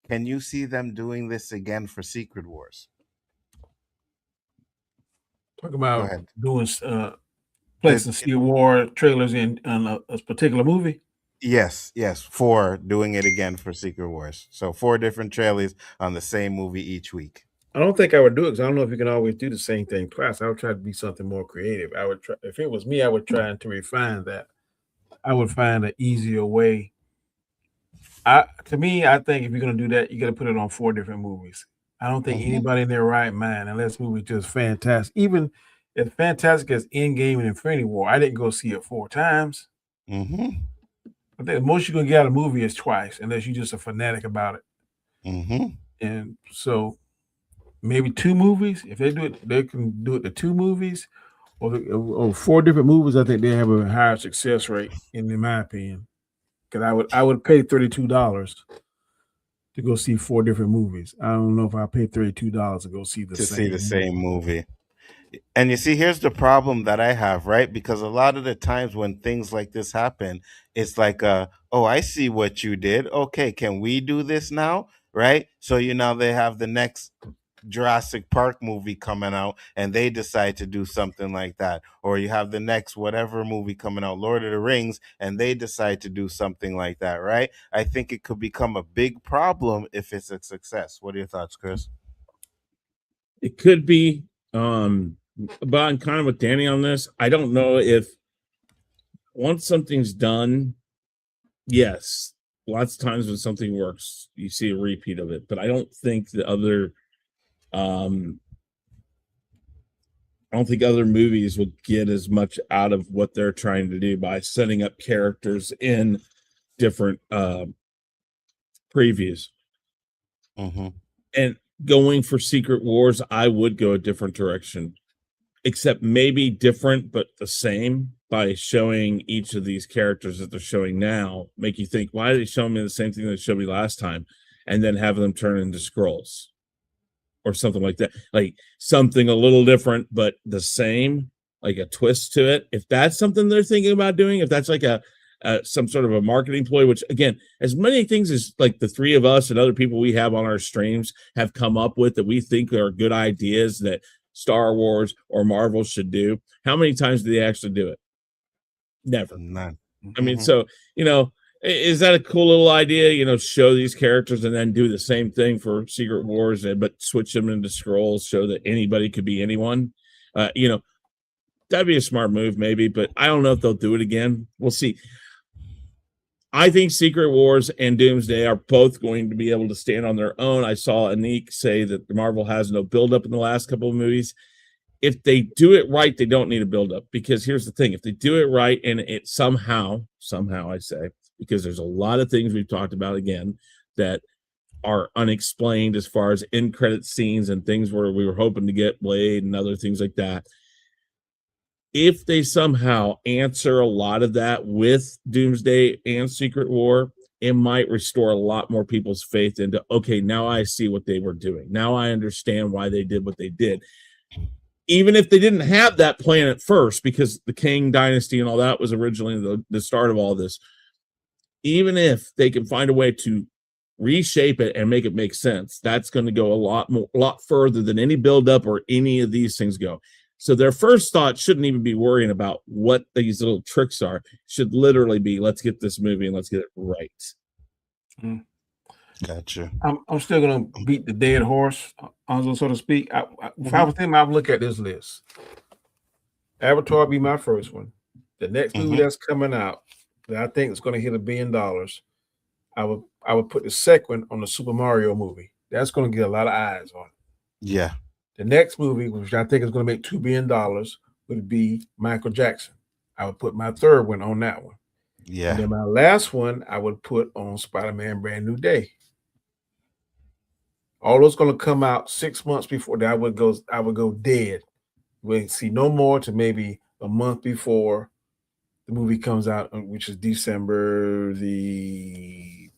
can you see them doing this again for Secret Wars? Talk Go about ahead. doing This, placing Civil War trailers in on a particular movie. yes, yes, for doing it again for Secret Wars. So 4 different trailers on the same movie each week. I don't think I would do it because I don't know if you can always do the same thing twice. I would try to be something more creative. I would try if it was me, I would try to refine that. I would find an easier way. To me, I think if you're gonna do that, you gotta put it on 4 different movies. I don't think Hmm. anybody in their right mind, unless movie just fantastic, even as fantastic as Endgame and Infinity War, I didn't go see it 4 times. Hmm. I think the most you're gonna get out of a movie is twice, unless you're just a fanatic about it. Hmm. And so maybe 2 movies. If they do it, they can do it to 2 movies or 4 different movies. I think they have a higher success rate, in my opinion. Because I would pay $32 to go see 4 different movies. I don't know if I pay $32 to go see the To see the same movie. same movie. And you see, here's the problem that I have, right? Because a lot of the times when things like this happen, it's like, oh, I see what you did. Okay, can we do this now? Right? So you now they have the next Jurassic Park movie coming out and they decide to do something like that. Or you have the next whatever movie coming out, Lord of the Rings, and they decide to do something like that, right? I think it could become a big problem if it's a success. What are your thoughts, Chris? It could be, but I'm kind of with Danny on this. I don't know if once something's done, yes, lots of times when something works, you see a repeat of it. But I don't think the other, um, I don't think other movies will get as much out of what they're trying to do by setting up characters in different previews. Mm-hmm. And going for Secret Wars, I would go a different direction, except maybe different but the same, by showing each of these characters that they're showing now, make you think, why are they showing me the same thing they showed me last time? And then have them turn into scrolls or something like that. Like something a little different but the same, like a twist to it. If that's something they're thinking about doing, if that's like a some sort of a marketing ploy, which again, as many things as like the three of us and other people we have on our streams have come up with that we think are good ideas that Star Wars or Marvel should do, how many times do they actually do it? Never. None. I mean, Mhm. so, is that a cool little idea? Show these characters and then do the same thing for Secret Wars, but switch them into scrolls, show that anybody could be anyone. That'd be a smart move, maybe, but I don't know if they'll do it again. We'll see. I think Secret Wars and Doomsday are both going to be able to stand on their own. I saw Anik say that Marvel has no buildup in the last couple of movies. If they do it right, they don't need a buildup, because here's the thing. If they do it right and it somehow I say, because there's a lot of things we've talked about again that are unexplained as far as end credit scenes and things where we were hoping to get Blade and other things like that. If they somehow answer a lot of that with Doomsday and Secret War, it might restore a lot more people's faith into, okay, now I see what they were doing. Now I understand why they did what they did. Even if they didn't have that plan at first, because the King dynasty and all that was originally the start of all this, even if they can find a way to reshape it and make it make sense, that's going to go a lot further than any buildup or any of these things go. So their first thought shouldn't even be worrying about what these little tricks are. Should literally be, let's get this movie and let's get it right. Mm. Gotcha. I'm still gonna beat the dead horse, so to speak. If I was him, I would look at this list. Avatar be my first one. The next movie that's coming out that I think is going to hit $1 billion, I would put the second on the Super Mario movie. That's going to get a lot of eyes on it. Yeah. The next movie, which I think is going to make $2 billion, would be Michael Jackson. I would put my third one on that one. Yeah. And then my last one, I would put on Spider-Man Brand New Day. All those going to come out 6 months before that. I would go dead. We'll see no more to maybe a month before the movie comes out, which is December the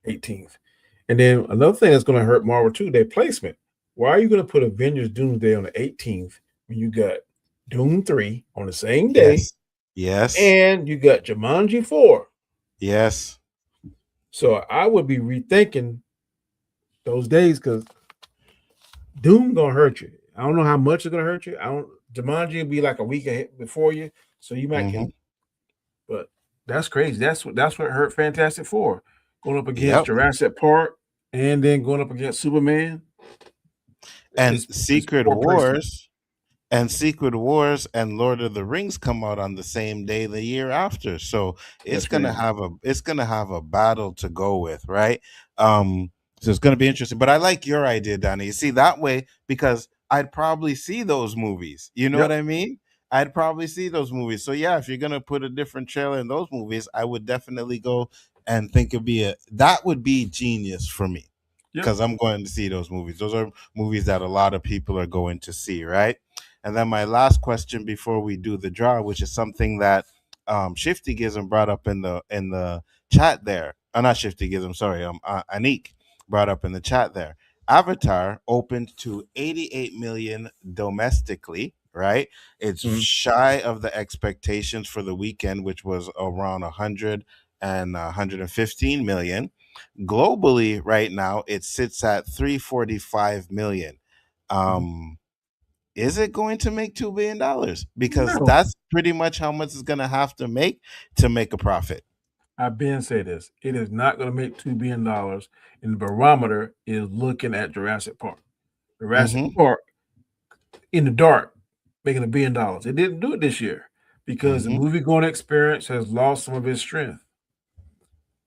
18th. And then another thing that's going to hurt Marvel too, their placement. Why are you going to put Avengers Doomsday on the 18th when you got Doom 3 on the same day? Yes. And you got Jumanji 4. Yes. So I would be rethinking those days, because Doom gonna hurt you. I don't know how much it's gonna hurt you. Jumanji will be like a week ahead before you, so you might get. But that's crazy. That's what hurt Fantastic Four, going up against Jurassic Park and then going up against Superman. And Secret Wars and Lord of the Rings come out on the same day the year after. So it's gonna have a battle to go with, right? So it's gonna be interesting. But I like your idea, Danny. You see, that way, because I'd probably see those movies. You know what I mean? I'd probably see those movies. So yeah, if you're gonna put a different trailer in those movies, I would definitely go and think that would be genius for me. Because I'm going to see those movies. Those are movies that a lot of people are going to see, right? And then my last question before we do the draw, which is something that Shifty Gism brought up in the chat there. Not Shifty Gism, sorry. Anik brought up in the chat there. Avatar opened to 88 million domestically, right? It's Mhm. shy of the expectations for the weekend, which was around 100 and 115 million. Globally, right now, it sits at 345 million. Um, is it going to make $2 billion? Because No, that's pretty much how much it's going to make a profit. I've been saying this. It is not going to make $2 billion, and the barometer is looking at Jurassic Park. Jurassic Mm-hmm. Park in the dark making $1 billion. It didn't do it this year because the Mm-hmm. movie going experience has lost some of its strength.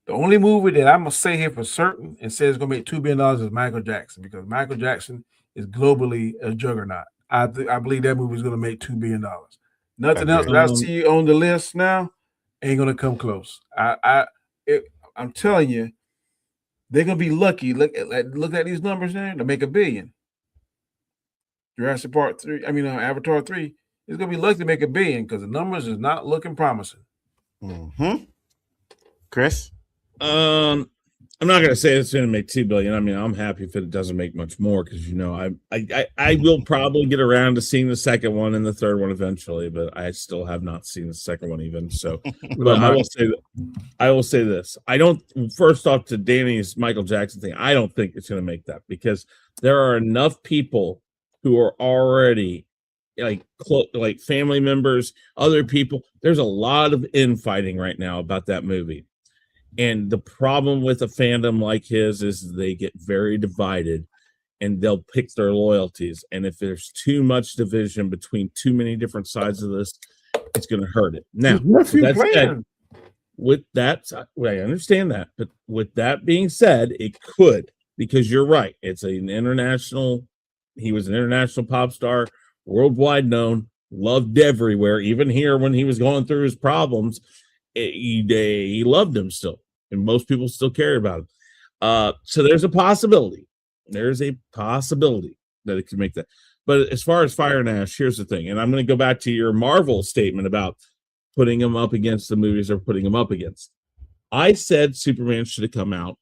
The only movie that I'm gonna say here for certain and say it's gonna make $2 billion is Michael Jackson because Michael Jackson is globally a juggernaut. I believe that movie is gonna make $2 billion. Nothing else Agreed. that I see on the list now ain't gonna come close. I'm telling you, they're gonna be lucky. Look at these numbers there to make $1 billion. Jurassic Park 3, Avatar 3 is gonna be lucky to make $1 billion because the numbers is not looking promising. Mm-hmm. Chris? I'm not gonna say it's gonna make 2 billion. I mean, I'm happy if it doesn't make much more because I will probably get around to seeing the second one and the third one eventually, but I still have not seen the second one even. So, but I will say this. I don't, first off, to Danny's Michael Jackson thing, I don't think it's gonna make that because there are enough people who are already like family members, other people. There's a lot of infighting right now about that movie. And the problem with a fandom like his is they get very divided and they'll pick their loyalties. And if there's too much division between too many different sides of this, it's going to hurt it. Now, with that, I understand that. But with that being said, it could, because you're right. It's he was an international pop star, worldwide known, loved everywhere, even here when he was going through his problems. He loved him still, and most people still cared about him. So there's a possibility. There's a possibility that it could make that. But as far as Fire and Ash, here's the thing, and I'm going to go back to your Marvel statement about putting them up against the movies they're putting them up against. I said Superman should have come out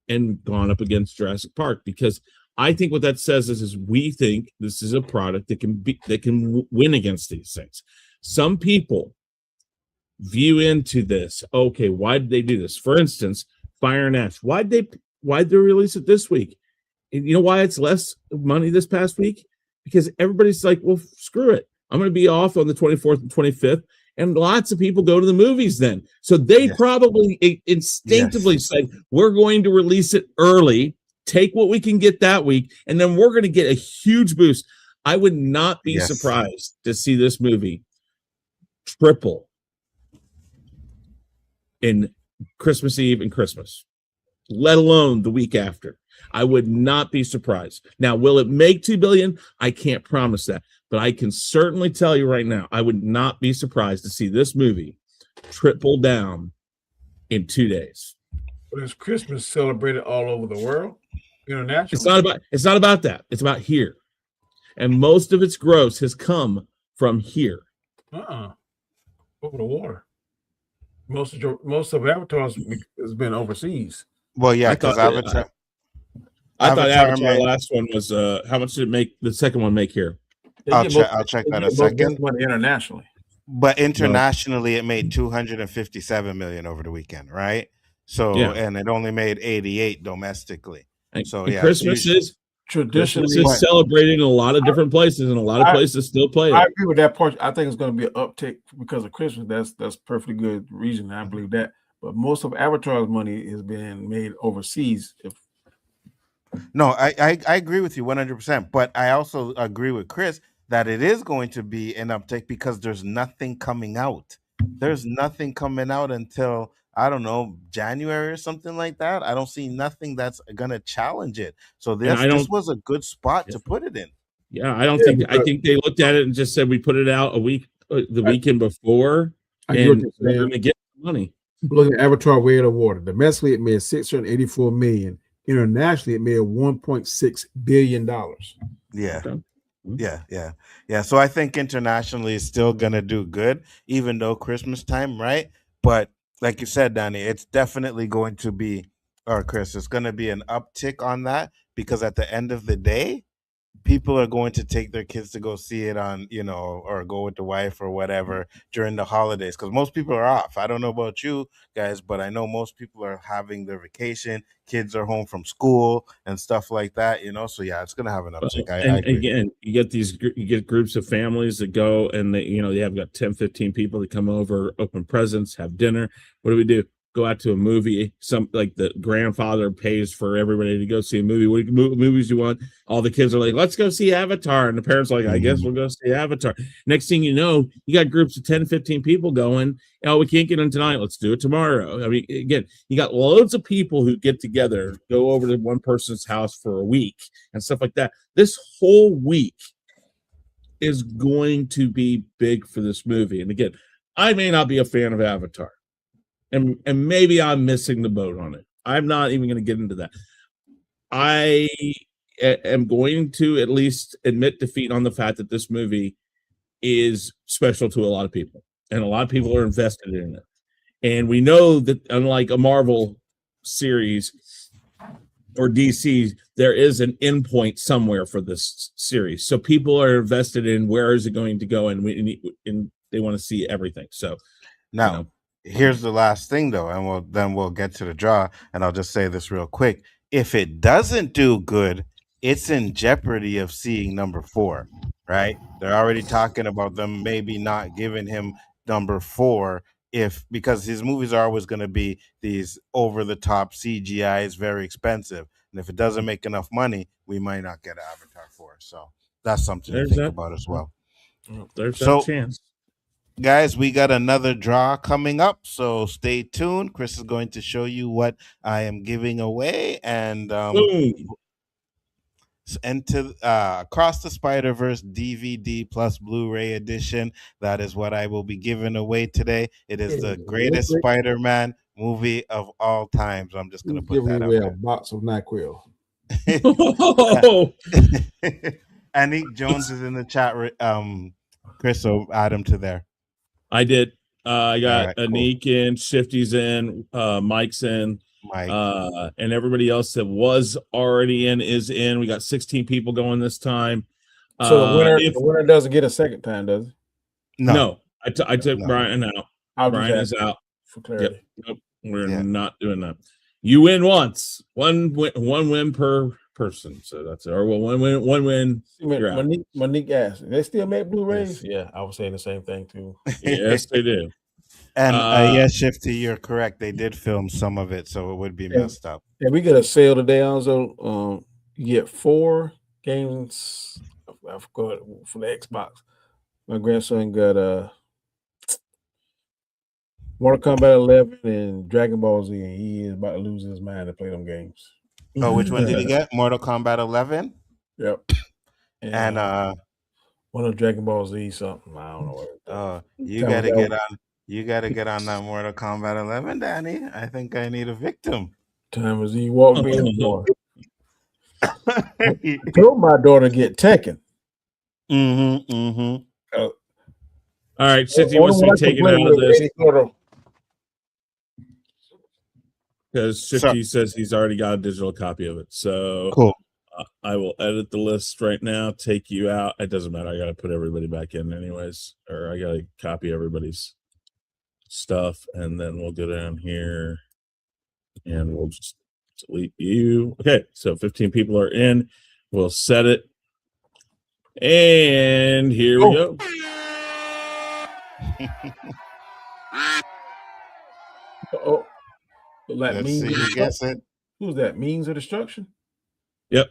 and gone up against Jurassic Park because I think what that says is we think this is a product that can win against these things. Some people view into this. Okay, why did they do this? For instance, Fire and Ash. Why'd they release it this week? And you know why it's less money this past week? Because everybody's like, well, screw it. I'm going to be off on the 24th and 25th. And lots of people go to the movies then. So they probably instinctively said, we're going to release it early, take what we can get that week, and then we're going to get a huge boost. I would not be surprised to see this movie triple in Christmas Eve and Christmas, let alone the week after. I would not be surprised. Now, will it make 2 billion? I can't promise that, but I can certainly tell you right now, I would not be surprised to see this movie triple down in 2 days. But is Christmas celebrated all over the world? International? It's not about that. It's about here. And most of its gross has come from here. Over the water. Most of Avatar's has been overseas. Well, yeah, because Avatar. I thought Avatar last one was how much did it make? The second one make here? I'll check that a second. Money internationally, but internationally, it made 257 million over the weekend, right? So, and it only made 88 domestically. So, and Christmas is traditionally celebrated in a lot of different places, and a lot of places still play it. I agree with that part. I think it's going to be an uptick because of Christmas. That's perfectly good reason. I believe that. But most of Avatar's money is being made overseas. No, I agree with you 100%. But I also agree with Chris that it is going to be an uptick because there's nothing coming out. There's nothing coming out until, I don't know, January or something like that. I don't see nothing that's going to challenge it. So this was a good spot to put it in. Yeah, I think they looked at it and just said we put it out the weekend before, and we're going to get money. Looking at Avatar: Way of the Water, domestically it made 684 million. Internationally, it made $1.6 billion. Yeah. Okay. Yeah. So I think internationally it's still gonna do good, even though Christmas time, right? But like you said, Danny, it's definitely going to be or Chris, it's going to be an uptick on that because at the end of the day, people are going to take their kids to go see it on, or go with the wife or whatever during the holidays because most people are off. I don't know about you guys, but I know most people are having their vacation. Kids are home from school and stuff like that, So yeah, it's going to have an Well, uptick. I and agree. again, you get groups of families that go and they have got 10, 15 people that come over, open presents, have dinner. What do? Go out to a movie. Some like the grandfather pays for everybody to go see a movie. What movies you want? All the kids are like, let's go see Avatar. And the parents are like, I guess we'll go see Avatar. Next thing you know, you got groups of 10, 15 people going, oh, we can't get in tonight. Let's do it tomorrow. I mean, again, you got loads of people who get together, go over to one person's house for a week and stuff like that. This whole week is going to be big for this movie. And again, I may not be a fan of Avatar. And maybe I'm missing the boat on it. I'm not even going to get into that. I am going to at least admit defeat on the fact that this movie is special to a lot of people. And a lot of people are invested in it. And we know that unlike a Marvel series or DC, there is an endpoint somewhere for this series. So people are invested in where is it going to go, and they want to see everything. So now, here's the last thing though, and we'll get to the draw, and I'll just say this real quick. If it doesn't do good, it's in jeopardy of seeing number 4, right? They're already talking about them maybe not giving him number 4 because his movies are always going to be these over the top CGI is very expensive. And if it doesn't make enough money, we might not get Avatar 4. So that's something to think about as well. There's that chance. Guys, we got another draw coming up, so stay tuned. Chris is going to show you what I am giving away, and into Across the Spider-Verse DVD plus Blu-ray edition. That is what I will be giving away today. It is the greatest Spider-Man movie of all time. So I'm just going to put that out there. A box of NyQuil. Anik Jones is in the chat. Chris, so add him to there. I did. I got Anik in, Shifty's in, Mike's in, Mike, and everybody else that was already in is in. We got 16 people going this time. So the winner doesn't get a second time, does it? No. I took Brian out. Brian is out. For clarity. Yep. Nope. We're not doing that. You win once. One win per person. So that's it. Or one win. Monique asked, they still make Blu-rays? Yeah, I was saying the same thing too. Yes, they do. And yes, Shifty, you're correct. They did film some of it, so it would be messed up. And we got a sale today also. You get 4 games. I forgot for the Xbox. My grandson got Mortal Kombat 11 and Dragon Ball Z, and he is about to lose his mind to play them games. Oh, which one did he get? Mortal Kombat 11? Yep. And one of Dragon Ball Z something. I don't know. Oh, you gotta get on. You gotta get on that Mortal Kombat 11, Danny. I think I need a victim. Time as he walked in the door. I told my daughter to get Tekken. All right, since he wants to be taken out of this, because Shifty says he's already got a digital copy of it. So cool. I will edit the list right now, take you out. It doesn't matter. I got to put everybody back in anyways, or I got to copy everybody's stuff, and then we'll go down here and we'll just delete you. Okay, so 15 people are in. We'll set it. And here we go. Oh, let's see who gets it. Who's that? Means of Destruction? Yep.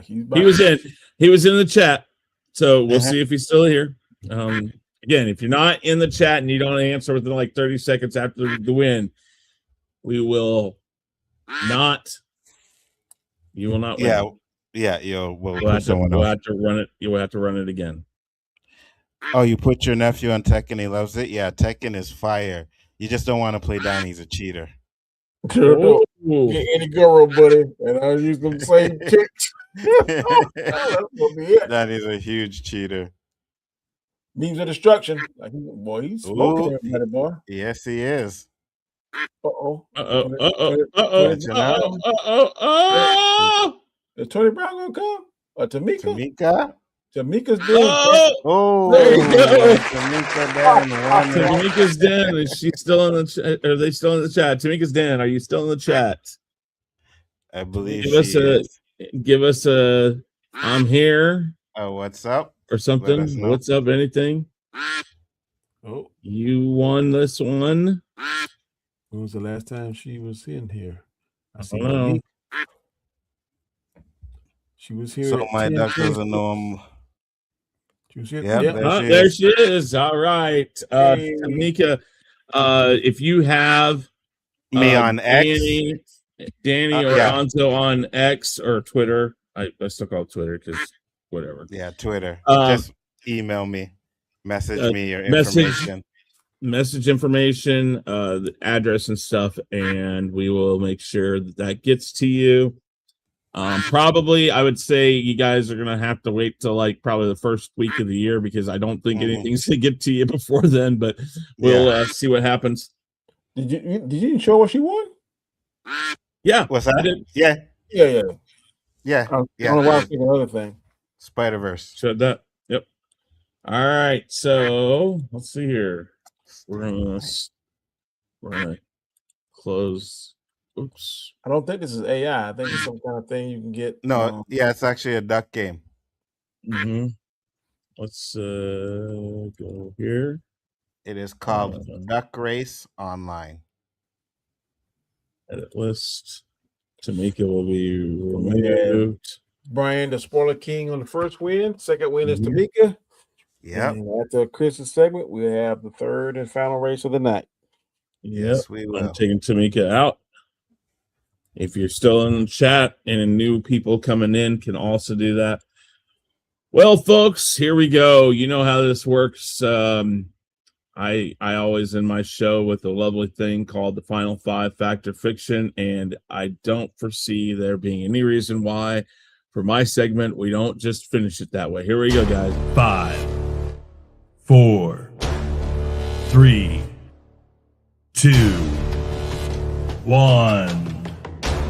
He was in the chat. So we'll see if he's still here. Again, if you're not in the chat and you don't answer within like 30 seconds after the win, we will not. You will not win. We'll have to run it. You will have to run it again. Oh, you put your nephew on Tekken. He loves it. Yeah, Tekken is fire. You just don't want to play Danny. He's a cheater. Get any girl, buddy, and I'll use them same kicks. Danny's a huge cheater. Means of Destruction. Like, boy, he's smoking everybody, boy. Yes, he is. Uh-oh. Catching on. Is Tony Brown gonna come? Or Tamika? Tamika. Tamika's dead. Oh, There you go. Tamika down one. Tamika's den. Is she still in the chat? Are they still in the chat? Tamika's den. Are you still in the chat? I believe Give us a I'm here. What's up? Or something. What's up? Anything? Oh, you won this one. when was the last time she was in here? I don't know. She was here. So my duck doesn't know him. She was here. Yep. There she is. All right. Tamika, if you have me on X, Danny or Anzo on X or Twitter, I still call it Twitter because whatever. Yeah, Twitter. Just email me, message me your information. Message information, the address and stuff, and we will make sure that gets to you. Probably, I would say you guys are gonna have to wait till like probably the first week of the year because I don't think anything's gonna get to you before then. But we'll see what happens. Did you show what she won? Yeah. What's that? Yeah. I don't know why I was thinking another thing. Spider-Verse. Showed that. Yep. All right. So let's see here. We're gonna close. Oops. I don't think this is AI. I think it's some kind of thing you can get. No, it's actually a duck game. Let's go here. It is called Duck Race Online. Edit list. Tamika will be removed. Brian, the spoiler king on the first win. Second win is Tamika. Yeah. After Chris's segment, we have the third and final race of the night. Yes, we will. I'm taking Tamika out. If you're still in the chat and new people coming in can also do that. Well, folks, here we go. You know how this works. I always end my show with a lovely thing called the Final Five Fact or Fiction, and I don't foresee there being any reason why for my segment we don't just finish it that way. Here we go, guys. 5, 4, 3, 2, 1.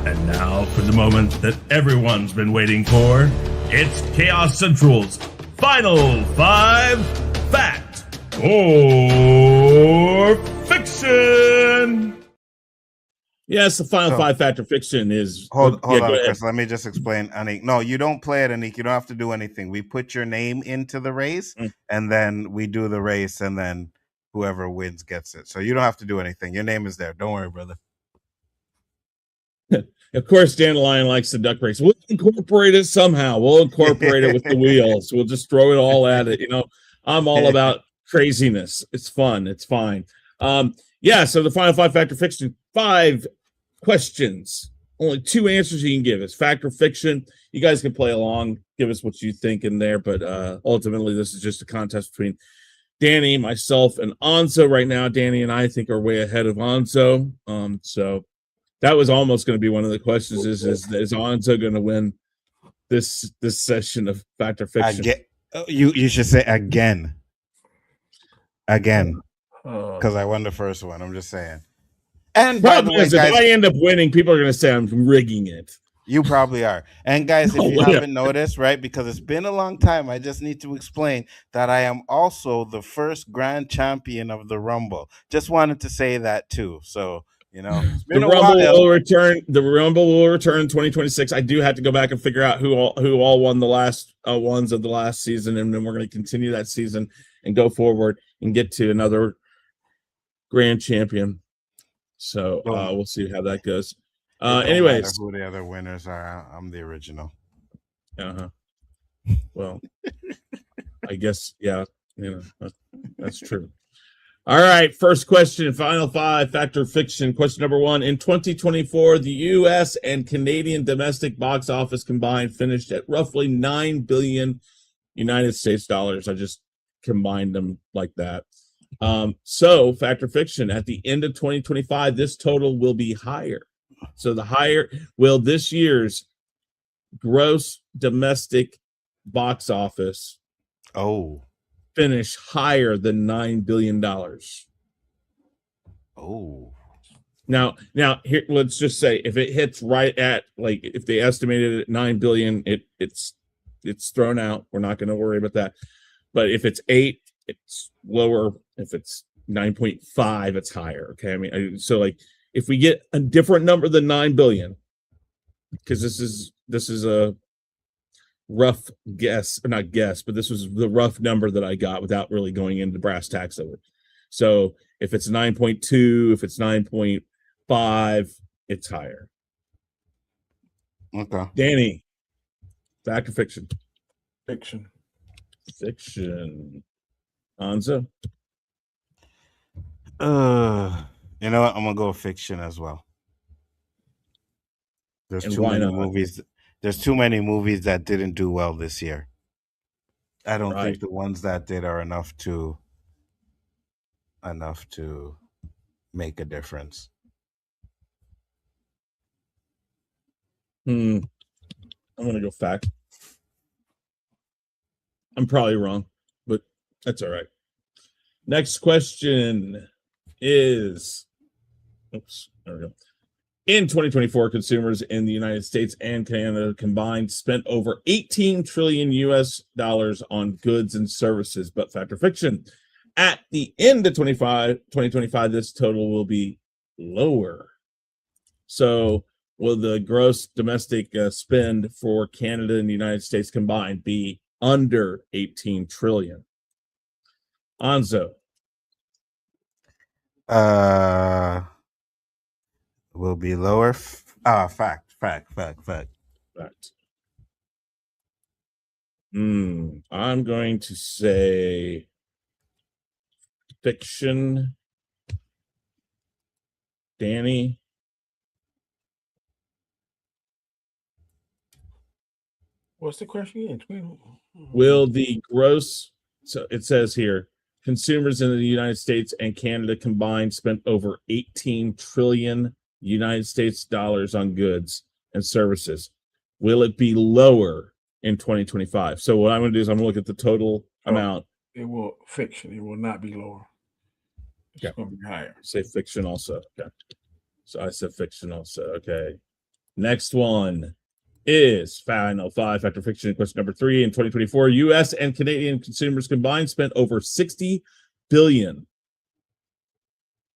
And now for the moment that everyone's been waiting for. It's Chaos Central's Final 5 Fact or Fiction. Yes, the Final 5 Fact or Fiction is... Hold on, Chris. Let me just explain, Anik. No, you don't play it, Anik. You don't have to do anything. We put your name into the race, and then we do the race, and then whoever wins gets it. So you don't have to do anything. Your name is there. Don't worry, brother. Of course, Dandelion likes the duck race. We'll incorporate it somehow. We'll incorporate it with the wheels. We'll just throw it all at it. You know, I'm all about craziness. It's fun. It's fine. So the Final 5 Fact or Fiction, 5 questions. Only 2 answers you can give. It's fact or fiction. You guys can play along. Give us what you think in there. But ultimately, this is just a contest between Danny, myself, and Anzo right now. Danny and I think are way ahead of Anzo. So that was almost going to be one of the questions: is Anzo going to win this session of fact or fiction? You should say again, because I won the first one. I'm just saying. And by the way, guys, if I end up winning, people are going to say I'm rigging it. You probably are. And guys, if you haven't noticed, right, because it's been a long time, I just need to explain that I am also the first grand champion of the Rumble. Just wanted to say that too. So. You know, the Rumble will return. The Rumble will return in 2026. I do have to go back and figure out who all won the last ones of the last season, and then we're going to continue that season and go forward and get to another grand champion. So we'll see how that goes. Anyways, who the other winners are? I'm the original. Well, I guess that's true. All right, first question, Final 5 Fact or Fiction. Question number 1. In 2024, the U.S. and Canadian domestic box office combined finished at roughly $9 billion United States dollars. I just combined them like that. So, fact or fiction, at the end of 2025, this total will be higher. So will this year's gross domestic box office finish higher than $9 billion? Oh, Now here, let's just say if it hits right at, like, if they estimated it at 9 billion, it's thrown out. We're not going to worry about that. But if it's 8, it's lower. If it's 9.5, it's higher. Okay, I mean, so like if we get a different number than 9 billion, because this is a rough guess, or not guess, but this was the rough number that I got without really going into brass tacks of it. So if it's 9.2, if it's 9.5, it's higher. Okay. Danny, fact or fiction? Fiction. Fiction. Anza? You know what? I'm gonna go with fiction as well. There's And too why many not? movies. There's too many movies that didn't do well this year. I don't Right. think the ones that did are enough to make a difference. I'm gonna go fact. I'm probably wrong, but that's all right. Next question is, oops, there we go. In 2024, consumers in the United States and Canada combined spent over 18 trillion US dollars on goods and services. But fact or fiction? At the end of 2025, this total will be lower. So will the gross domestic spend for Canada and the United States combined be under 18 trillion? Anzo? Will be lower. Fact. Fact. I'm going to say fiction. Danny? What's the question again? Will the gross, so it says here, consumers in the United States and Canada combined spent over 18 trillion United States dollars on goods and services. Will it be lower in 2025? So what I'm going to do is I'm going to look at the total amount. It will fiction. It will not be lower. It's going to be higher. Say fiction also. Okay. So I said fiction also. Okay. Next one is final 5 fact or fiction. Question number 3. In 2024, U.S. and Canadian consumers combined spent over 60 billion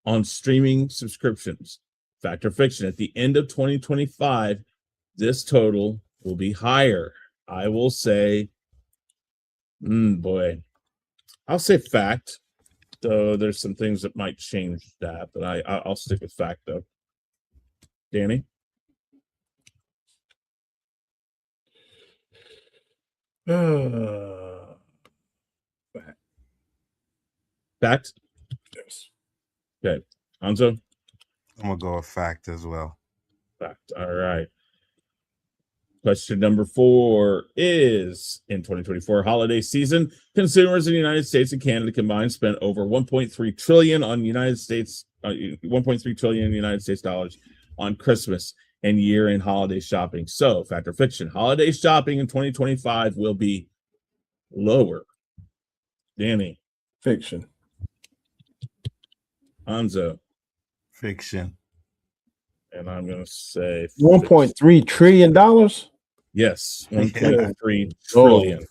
on streaming subscriptions. Fact or fiction? At the end of 2025, this total will be higher. I will say, I'll say fact. Though there's some things that might change that, but I'll stick with fact though. Danny? Fact. Fact? Yes. Okay. Anzo? I'm gonna go with fact as well. Fact. All right. Question number 4 is, in 2024 holiday season, consumers in the United States and Canada combined spent over 1.3 trillion on United States, 1.3 trillion in the United States dollars on Christmas and year-end holiday shopping. So, fact or fiction? Holiday shopping in 2025 will be lower. Danny? Fiction. Anzo? Fiction. And I'm going to say $1.3 trillion. Yes, 1.3 trillion.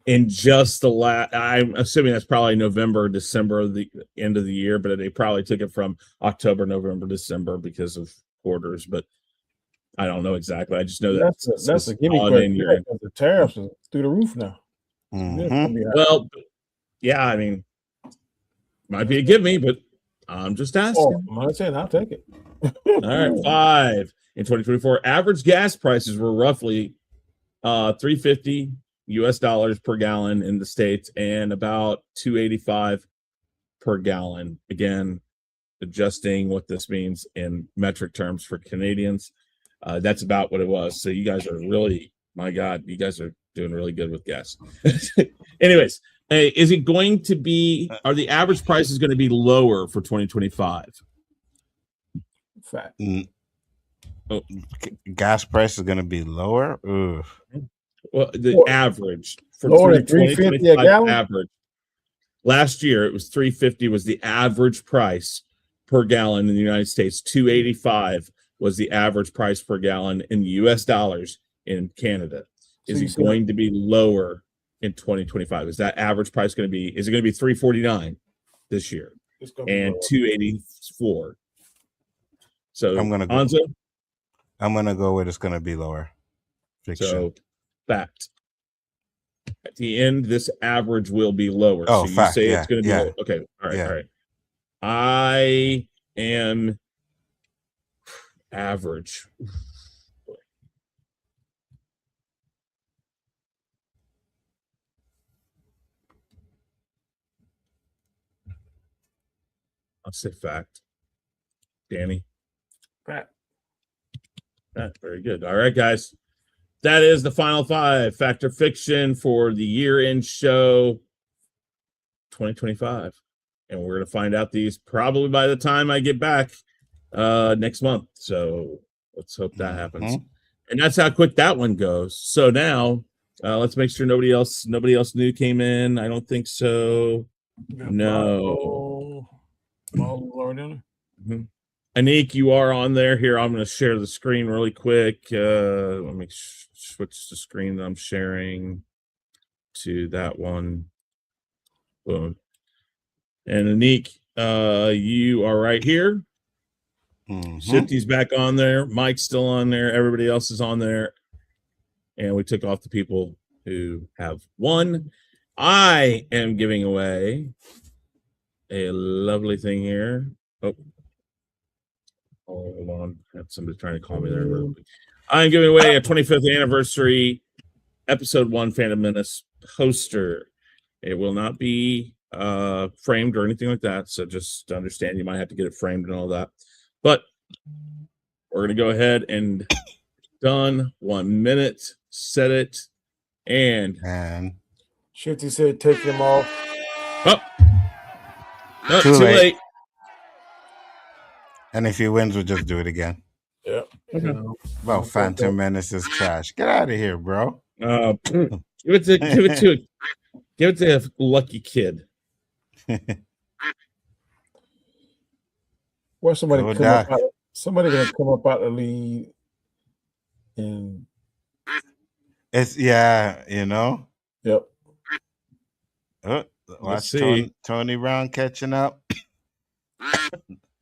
In just the last, I'm assuming that's probably November, December, the end of the year, but they probably took it from October, November, December because of orders, but I don't know exactly. I just know That's a gimme question. The tariffs are through the roof now. Well, yeah, I mean, might be a give me, but I'm just asking. I'm saying I'll take it. All right, 5. In 2024, average gas prices were roughly $3.50 US dollars per gallon in the States and about $2.85 per gallon. Again, adjusting what this means in metric terms for Canadians. That's about what it was. So you guys are really, my God, you guys are doing really good with gas. Anyways, is it going to be, are the average prices going to be lower for 2025? Fact. Gas price is going to be lower. Ugh. Well, the average for lower than $3.50 a gallon. Average. Last year it was $3.50 was the average price per gallon in the United States. 285 was the average price per gallon in US dollars in Canada. Is it going to be lower in 2025? Is that average price going to be, is it going to be 349 this year and 284? So I'm gonna go with it's gonna be lower. Fiction. So fact. At the end, this average will be lower. Oh, so you fact, say yeah, it's going to be yeah. lower. Okay. All right. Yeah. All right. I am average. I'll say fact. Danny. Fact. Very good. All right, guys. That is the final five, fact or fiction, for the year-end show 2025. And we're going to find out these probably by the time I get back next month. So let's hope that happens. And that's how quick that one goes. So now let's make sure nobody else new came in. I don't think so. No. Anik, you are on there. Here, I'm going to share the screen really quick. Let me switch the screen that I'm sharing to that one. Boom. And Anik, you are right here. Shifty's back on there. Mike's still on there. Everybody else is on there. And we took off the people who have won. I am giving away a lovely thing here. Oh, hold on. I have somebody trying to call me there. I'm giving away a 25th anniversary episode 1 Phantom Menace poster. It will not be framed or anything like that. So just understand you might have to get it framed and all that. But we're going to go ahead and done. 1 minute. Set it. And Shifty said take him off. Oh. No, too late. And if he wins, we'll just do it again. Yep. Well, Phantom Menace is trash. Get out of here, bro. Give it to a lucky kid. Where's somebody somebody gonna come up out the lead and it's you know. Yep. Watch Tony Brown catching up.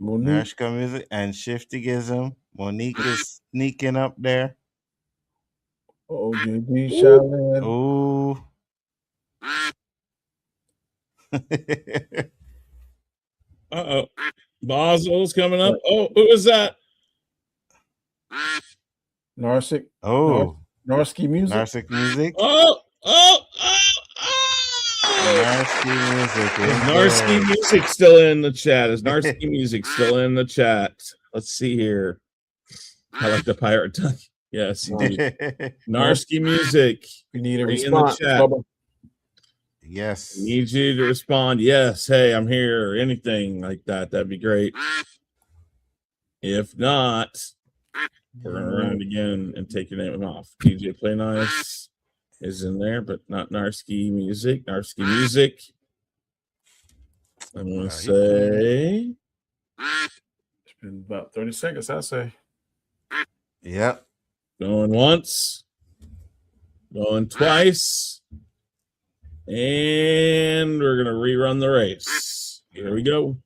Nashka music and Shifty Gism. Monique is sneaking up there. JB Shaolin. Ooh. Uh-oh. Basil's coming up. Oh, who is that? Narsic. Oh. Narski music. Narsic music. Oh. Narski music. Is Narski music still in the chat? Is Narski music still in the chat? Let's see here. I like the pirate tongue. Yes, indeed. Narski music. We need a In response. the chat. Yes. Need you to respond. Yes. Hey, I'm here. Anything like that. That'd be great. If not, we're going to run it again and take your name off. DJ Play Nice is in there, but not Narski music. Narski music. I'm going to say. It's been about 30 seconds, I say. Yep. Going once. Going twice. And we're going to rerun the race. Here we go.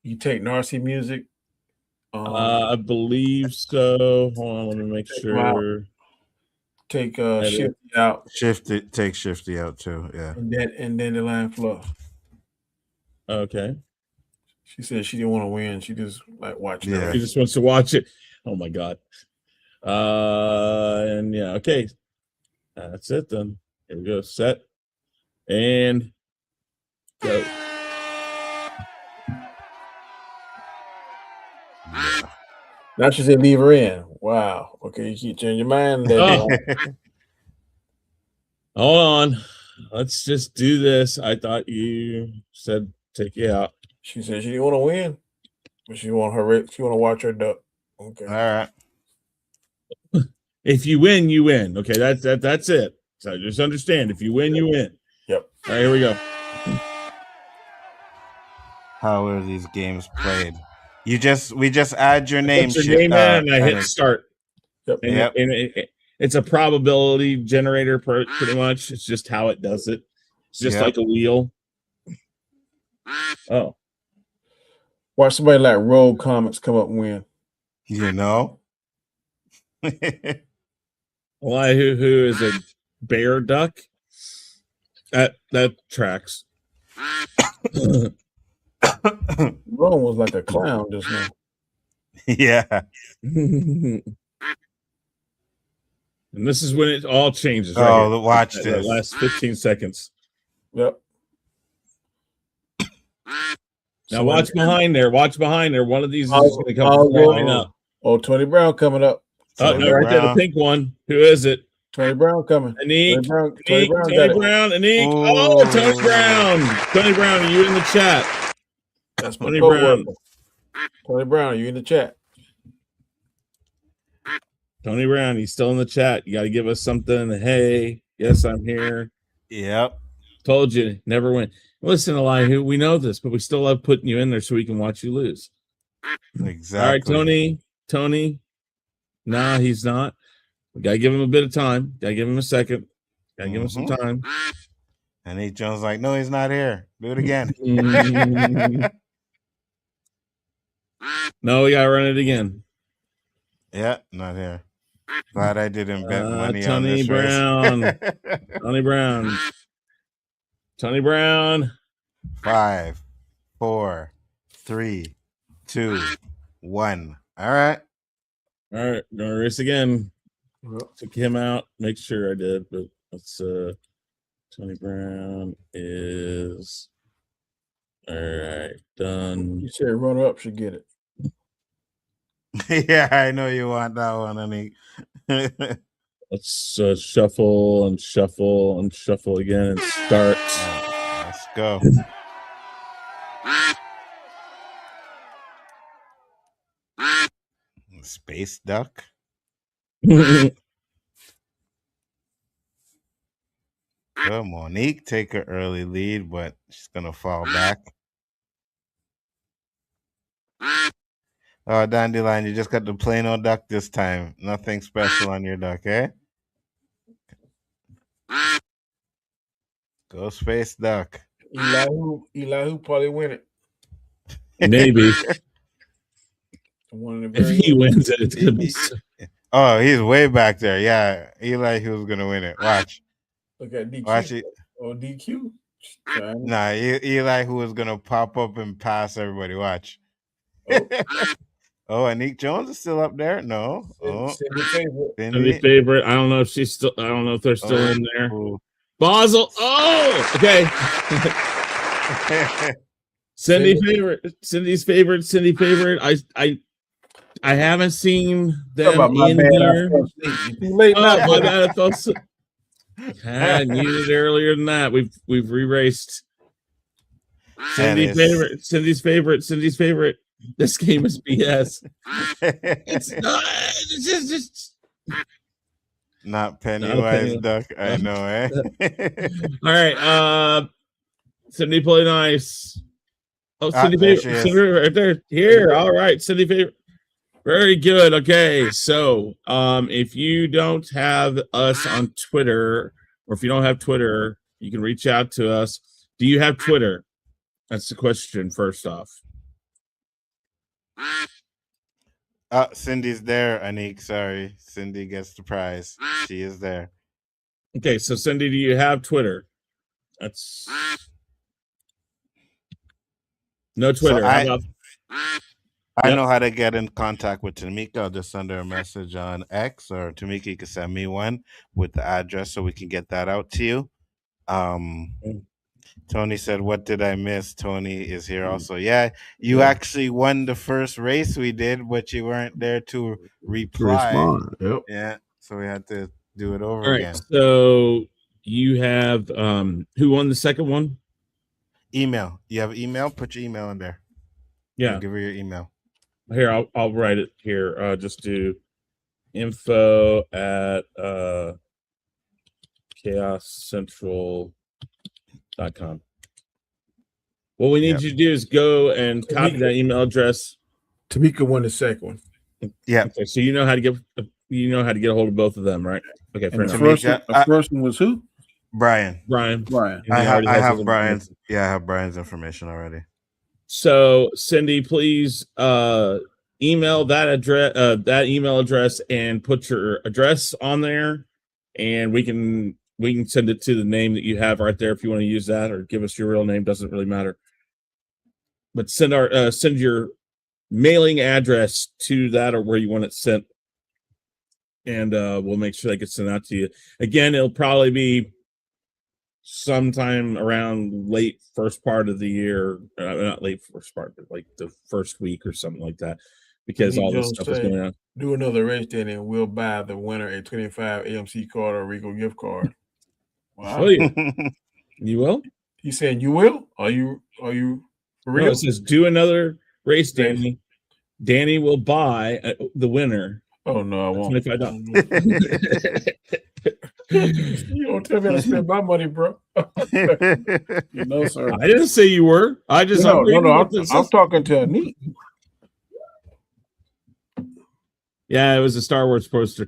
You take Narcy music? I believe so. Hold on, let me make sure. Take Shifty out. Take Shifty out too. Yeah. And then the line fluff. Okay. She said she didn't want to win. She just like watching it. She just wants to watch it. Oh my God. And yeah, okay. That's it then. Here we go. Set. And go. Now she said leave her in. Wow. Okay, you keep changing your mind. Hold on. Let's just do this. I thought you said take you out. She said she didn't want to win, but she want to watch her duck. Okay. All right. If you win, you win. Okay, that's it. So just understand, if you win, you win. Yep. All right, here we go. How are these games played? We just add your name. Put your name in, and I hit start. Yep. And, Yep. it's a probability generator, pretty much. It's just how it does it. It's just Yep. like a wheel. Oh, Watch somebody like Rogue Comics come up and win. You know. why? Who is a bear duck? That tracks. Rogue was like a clown just now. Yeah. And this is when it all changes. Right Oh, here. watch The this. last 15 seconds. Yep. Now watch behind there. Watch behind there. One of these is going to come I'll flying go. up. Oh, Tony Brown coming up. Oh, no, right there, the pink one. Who is it? Tony Brown coming. Anik. Tony Brown got Tony it. Brown. Anik. Oh. Oh, Tony Brown. Tony Brown, are you in the chat? That's my Tony coworker. Brown. Tony Brown, are you in the chat? Tony Brown, he's still in the chat. You got to give us something. Hey, yes, I'm here. Yep. Told you, never win. Listen, Elihu, we know this, but we still love putting you in there so we can watch you lose. Exactly. All right, Tony. Nah, he's not. We got to give him a bit of time. Got to give him a second. Got to give him some time. And Nate Jones like, no, he's not here. Do it again. No, we got to run it again. Yeah, not here. Glad I didn't bet money on Tony this Brown. race. Tony Brown. Tony Brown. 5, 4, 3, 2, 1. All right. All right, gonna race again. Took him out. Make sure I did, but let's Tony Brown is all right. Done. You said runner up should get it. Yeah, I know you want that one, honey. Let's shuffle and shuffle and shuffle again and start. Let's go. Space duck. Good. Monique take an early lead, but she's gonna fall back. Oh, Dandelion, you just got the plain old duck this time. Nothing special on your duck, eh? Go space duck. Elihu probably win it. Maybe One of the if very he wins it, it's gonna be. Oh, he's way back there. Yeah, Eli, he was gonna win it. Watch. look at DQ. Watch it. Oh, DQ. Nah, Eli, who was gonna pop up and pass everybody. Watch. Oh, Anik Jones is still up there. No. Oh, Cindy favorite. Cindy favorite. I don't know if she's still. I don't know if they're still in there. Oh. Basel. Oh, okay. Cindy's favorite. Cindy favorite. I haven't seen them in here. Late night. My bad. I felt so. I needed it earlier than that. We've re-raced. Cindy's favorite. This game is BS. It's not. It's just not Pennywise duck. I know, eh? All right. Cindy play nice. Oh, Cindy favorite. Cindy right there. Here. All right. Cindy favorite. Very good. Okay. So if you don't have us on Twitter, or if you don't have Twitter, you can reach out to us. Do you have Twitter? That's the question, first off. Cindy's there, Anik. Sorry. Cindy gets the prize. She is there. Okay, so Cindy, do you have Twitter? That's no Twitter. So I know how to get in contact with Tamika. I'll just send her a message on X, or Tamika, you can send me one with the address so we can get that out to you. Tony said, what did I miss? Tony is here also. Yeah, you actually won the first race we did, but you weren't there to reply. Yep. Yeah, so we had to do it over again. So you have who won the second one? Email. You have email? Put your email in there. Yeah. Give her your email. Here, I'll write it here. Just do info at chaoscentral.com. What we need you to do is go and copy that email address. Tamika won the second one. Yeah. Okay, so you know how to get a hold of both of them, right? Okay, fair And the enough. first one was who? Brian. Brian. Brian. And he already I has have his Brian's. information. Yeah, I have Brian's information already. So Cindy, please email that email address and put your address on there, and we can send it to the name that you have right there if you want to use that, or give us your real name, doesn't really matter. But send your mailing address to that or where you want it sent, and we'll make sure that gets sent out to you. Again, it'll probably be sometime around late first part of the year, not late first part, but like the first week or something like that, because all this stuff is going on. Do another race then, and we'll buy the winner a 25 AMC card or Rico gift card. Wow. Oh, yeah. You will? He's saying you will? Are you for real? No, it says do another race, Danny. Danny will buy the winner. Oh no, I won't. $25. You don't tell me how to spend my money, bro. No, sir. I didn't say you were. I just No. I'm talking to Anit. Yeah, it was a Star Wars poster,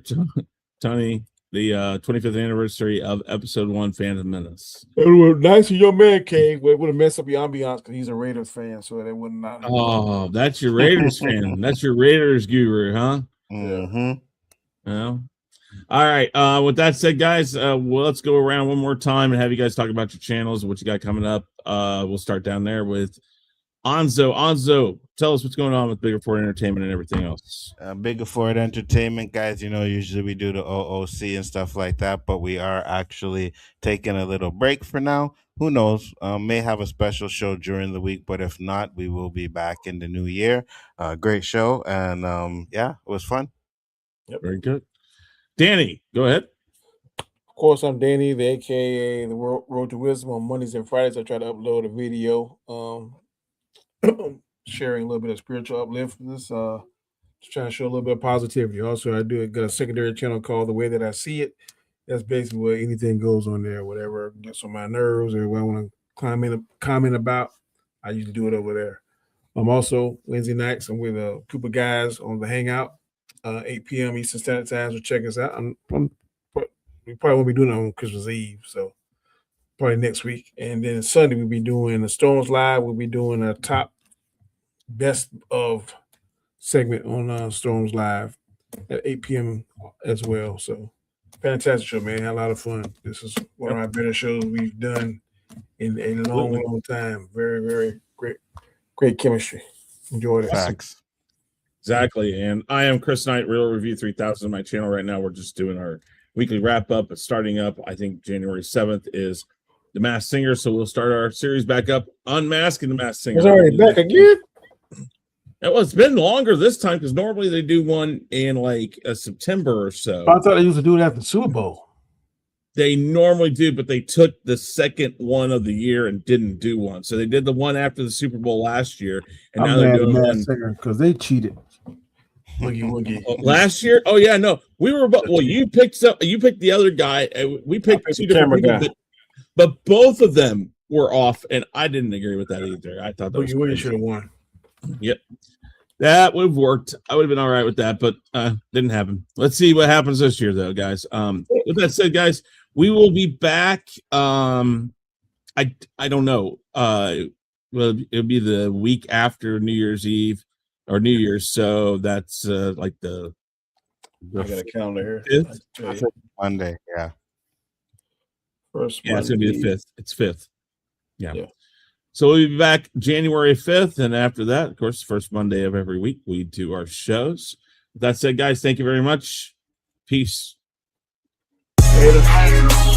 Tony. The 25th anniversary of Episode 1, Phantom Menace. It was nice of your man came. It would have messed up your ambiance because he's a Raiders fan, so that would not. Oh, that's your Raiders fan. That's your Raiders guru, huh? Mm-hmm. Well, all right. With that said, guys, well, let's go around one more time and have you guys talk about your channels, what you got coming up. We'll start down there with Onzo. Onzo, tell us what's going on with Bigger Ford Entertainment and everything else. Bigger Ford Entertainment, guys. You know, usually we do the OOC and stuff like that, but we are actually taking a little break for now. Who knows? May have a special show during the week, but if not, we will be back in the new year. Great show, and yeah, it was fun. Yep. Very good. Danny, go ahead. Of course, I'm Danny, the AKA the Road to Wisdom. On Mondays and Fridays, I try to upload a video, sharing a little bit of spiritual upliftness, just trying to show a little bit of positivity. Also, I got a secondary channel called The Way That I See It. That's basically where anything goes on there, whatever gets on my nerves or what I want to comment about. I usually do it over there. I'm also Wednesday nights. I'm with a group of guys on the Hangout, 8 p.m. Eastern Standard Time. So check us out. We probably won't be doing it on Christmas Eve, so probably next week. And then Sunday we'll be doing the Storms Live. We'll be doing a top best of segment on Storms Live at 8 p.m. as well. So fantastic show, man. Had a lot of fun. This is one of our better shows we've done in a long time. Very, very great chemistry. Enjoyed it. Facts. Exactly. And I am Chris Knight, Real Review 3000 on my channel right now. We're just doing our weekly wrap up. It's starting up, I think January 7th is The Masked Singer. So we'll start our series back up, Unmasking the Masked Singer. It's already back again? Well, it's been longer this time because normally they do one in like September or so. I thought they used to do it after the Super Bowl. They normally do, but they took the second one of the year and didn't do one. So they did the one after the Super Bowl last year, and now they're doing one because they cheated. Woogie. Last year. Oh yeah, no, we were. Well, you picked the other guy. We picked two different people, but both of them were off, and I didn't agree with that either. I thought that Woogie should have won. Yep. That would have worked. I would have been all right with that, but didn't happen. Let's see what happens this year, though, guys. With that said, guys, we will be back. I don't know. Well, it'll be the week after New Year's Eve or New Year's, so that's like the I got a calendar here. Monday, yeah. First, yeah, it's gonna be the 5th. It's 5th. Yeah. So we'll be back January 5th, and after that, of course, first Monday of every week, we do our shows. With that said, guys, thank you very much. Peace. Later.